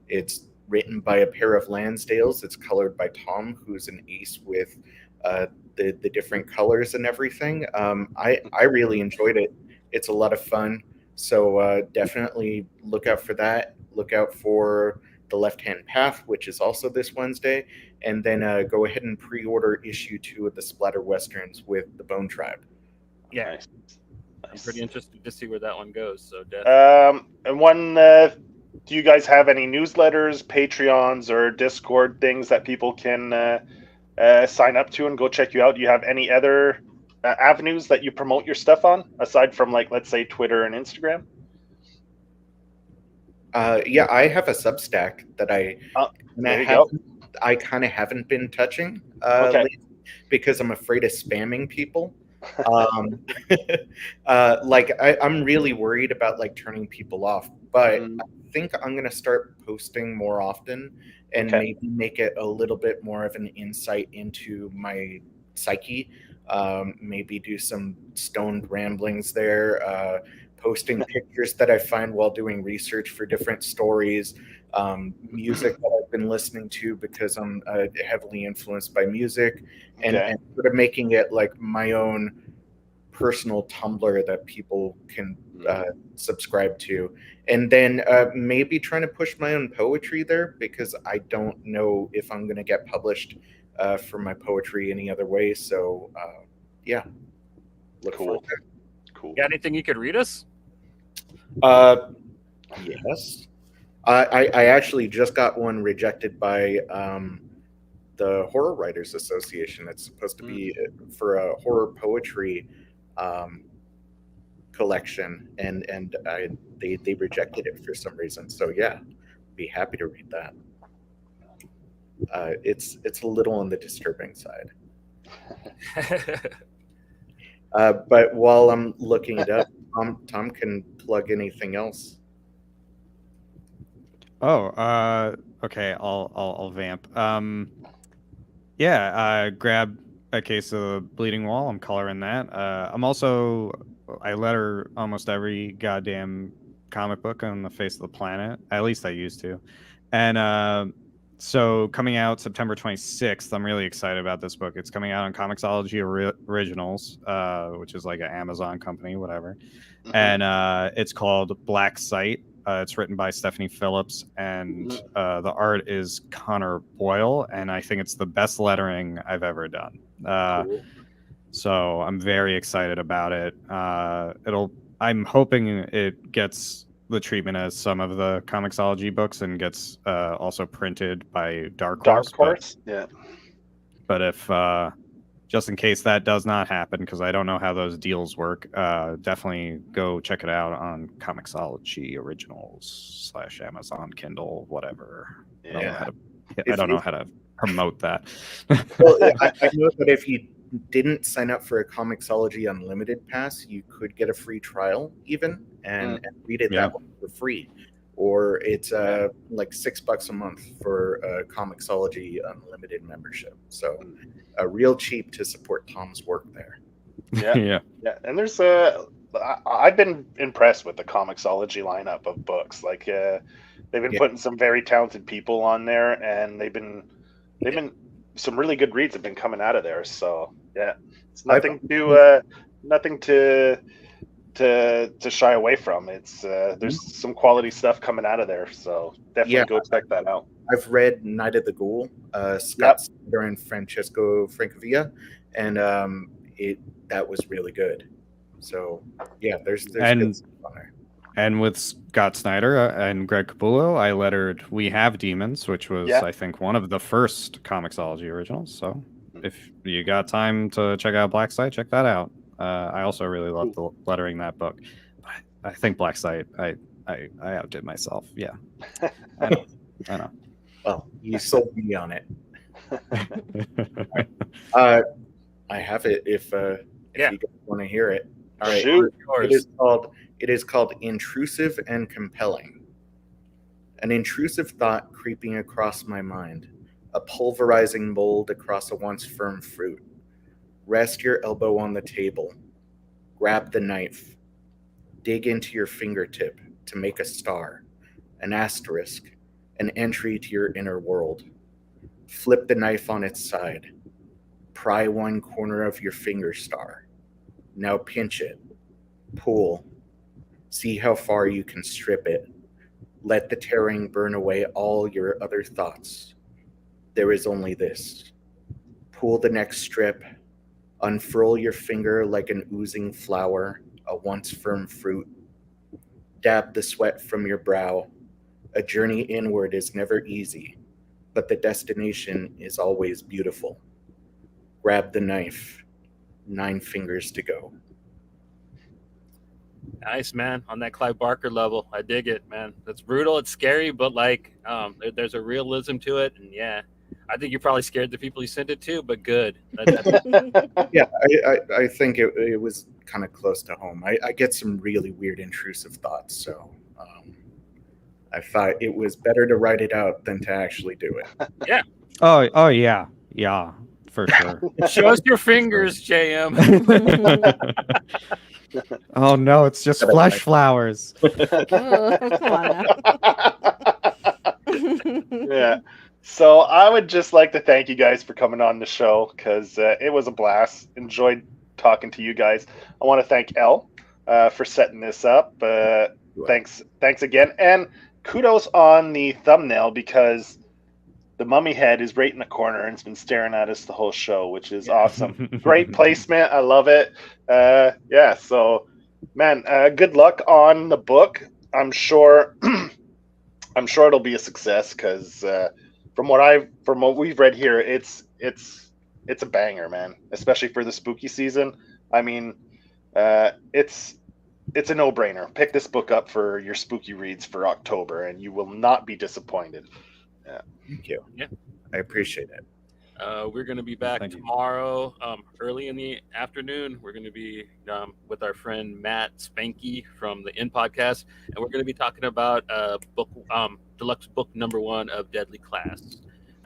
It's written by a pair of Lansdales. It's colored by Tom, who's an ace with the different colors and everything. I really enjoyed it. It's a lot of fun. So definitely look out for that. Look out for The Left-Hand Path, which is also this Wednesday. And then go ahead and pre-order issue 2 of the Splatter Westerns with the Bone Tribe. Yeah. Nice. I'm pretty interested to see where that one goes. So and one, do you guys have any newsletters, Patreons, or Discord things that people can sign up to and go check you out? Do you have any other avenues that you promote your stuff on aside from, like, let's say Twitter and Instagram? Yeah, I have a Substack that I kind of haven't been touching lately because I'm afraid of spamming people. Like I'm really worried about like turning people off, but I think I'm gonna start posting more often and maybe make it a little bit more of an insight into my psyche. Maybe do some stoned ramblings there, posting pictures that I find while doing research for different stories, music that I've been listening to because I'm heavily influenced by music, and sort of making it like my own personal Tumblr that people can subscribe to. And then maybe trying to push my own poetry there because I don't know if I'm going to get published for my poetry any other way. So yeah, look forward to it. Cool. Got anything you could read us? Yes. I actually just got one rejected by the Horror Writers Association. It's supposed to be for a horror poetry collection, and they rejected it for some reason. So yeah, be happy to read that. It's a little on the disturbing side. But while I'm looking it up, Tom can plug anything else. Oh, okay. I'll vamp. Yeah. Grab a case of Bleeding Wall. I'm coloring that. I letter almost every goddamn comic book on the face of the planet. At least I used to. And So coming out September 26th, I'm really excited about this book. It's coming out on Comixology Originals, which is like an Amazon company, whatever. Mhm. And it's called Black Sight. It's written by Stephanie Phillips, and the art is Connor Boyle, and I think it's the best lettering I've ever done. Cool. So I'm very excited about it. I'm hoping it gets the treatment as some of the Comixology books and gets also printed by Dark Horse. Dark Horse, yeah. But if just in case that does not happen, because I don't know how those deals work, definitely go check it out on Comixology Originals / Amazon Kindle, whatever. Yeah. I don't know how to promote that. Well, I know that if you didn't sign up for a Comixology Unlimited pass, you could get a free trial even and read it that way for free. Or it's like $6 a month for a Comixology Unlimited membership. So real cheap to support Tom's work there. Yeah. And there's I've been impressed with the Comixology lineup of books. Like they've been putting some very talented people on there, and they've been some really good reads have been coming out of there. So yeah, it's nothing to shy away from. It's there's some quality stuff coming out of there, so definitely go check that out. I've read Night of the Ghoul, Scott Snyder and Francesco Francavilla, and that was really good. So yeah, there's good stuff on there. And with Scott Snyder and Greg Capullo, I lettered We Have Demons, which was, I think, one of the first Comixology originals. So if you got time to check out Black Sight, check that out. I also really loved the lettering that book. I think Black Sight, I outdid myself. Yeah. I know. Well, you sold me on it. I have it if you guys want to hear it. All right. Shoot. It is called Intrusive and Compelling. An intrusive thought creeping across my mind, a pulverizing mold across a once firm fruit. Rest your elbow on the table. Grab the knife. Dig into your fingertip to make a star, an asterisk, an entry to your inner world. Flip the knife on its side. Pry one corner of your finger star. Now pinch it. Pull. See how far you can strip it. Let the tearing burn away all your other thoughts. There is only this. Pull the next strip. Unfurl your finger like an oozing flower, a once firm fruit. Dab the sweat from your brow. A journey inward is never easy, but the destination is always beautiful. Grab the knife. 9 fingers to go. Nice, man. On that Clive Barker level, I dig it, man. It's brutal, it's scary, but like there's a realism to it, and yeah, I think you probably scared the people you sent it to, but good. Yeah, I think it was kind of close to home. I get some really weird intrusive thoughts, so I thought it was better to write it out than to actually do it. Yeah. Oh yeah, for sure. Show us your fingers, JM. Oh no, it's just flesh flowers. Yeah. So I would just like to thank you guys for coming on the show, because it was a blast. Enjoyed talking to you guys. I want to thank Elle for setting this up. Thanks again, and kudos on the thumbnail, because the mummy head is right in the corner and it's been staring at us the whole show, which is awesome. Great placement. I love it. So man, good luck on the book. I'm sure it'll be a success, because from what we've read here, it's a banger, man, especially for the spooky season. I mean, it's a no-brainer. Pick this book up for your spooky reads for October and you will not be disappointed. Thank you. Yeah, I appreciate it. We're going to be back tomorrow, early in the afternoon. We're going to be with our friend Matt Spanky from the In Podcast, and we're going to be talking about book deluxe book number 1 of Deadly Class.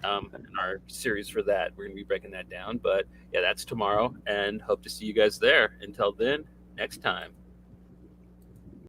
In our series for that, we're going to be breaking that down. But yeah, that's tomorrow, and hope to see you guys there. Until then, next time.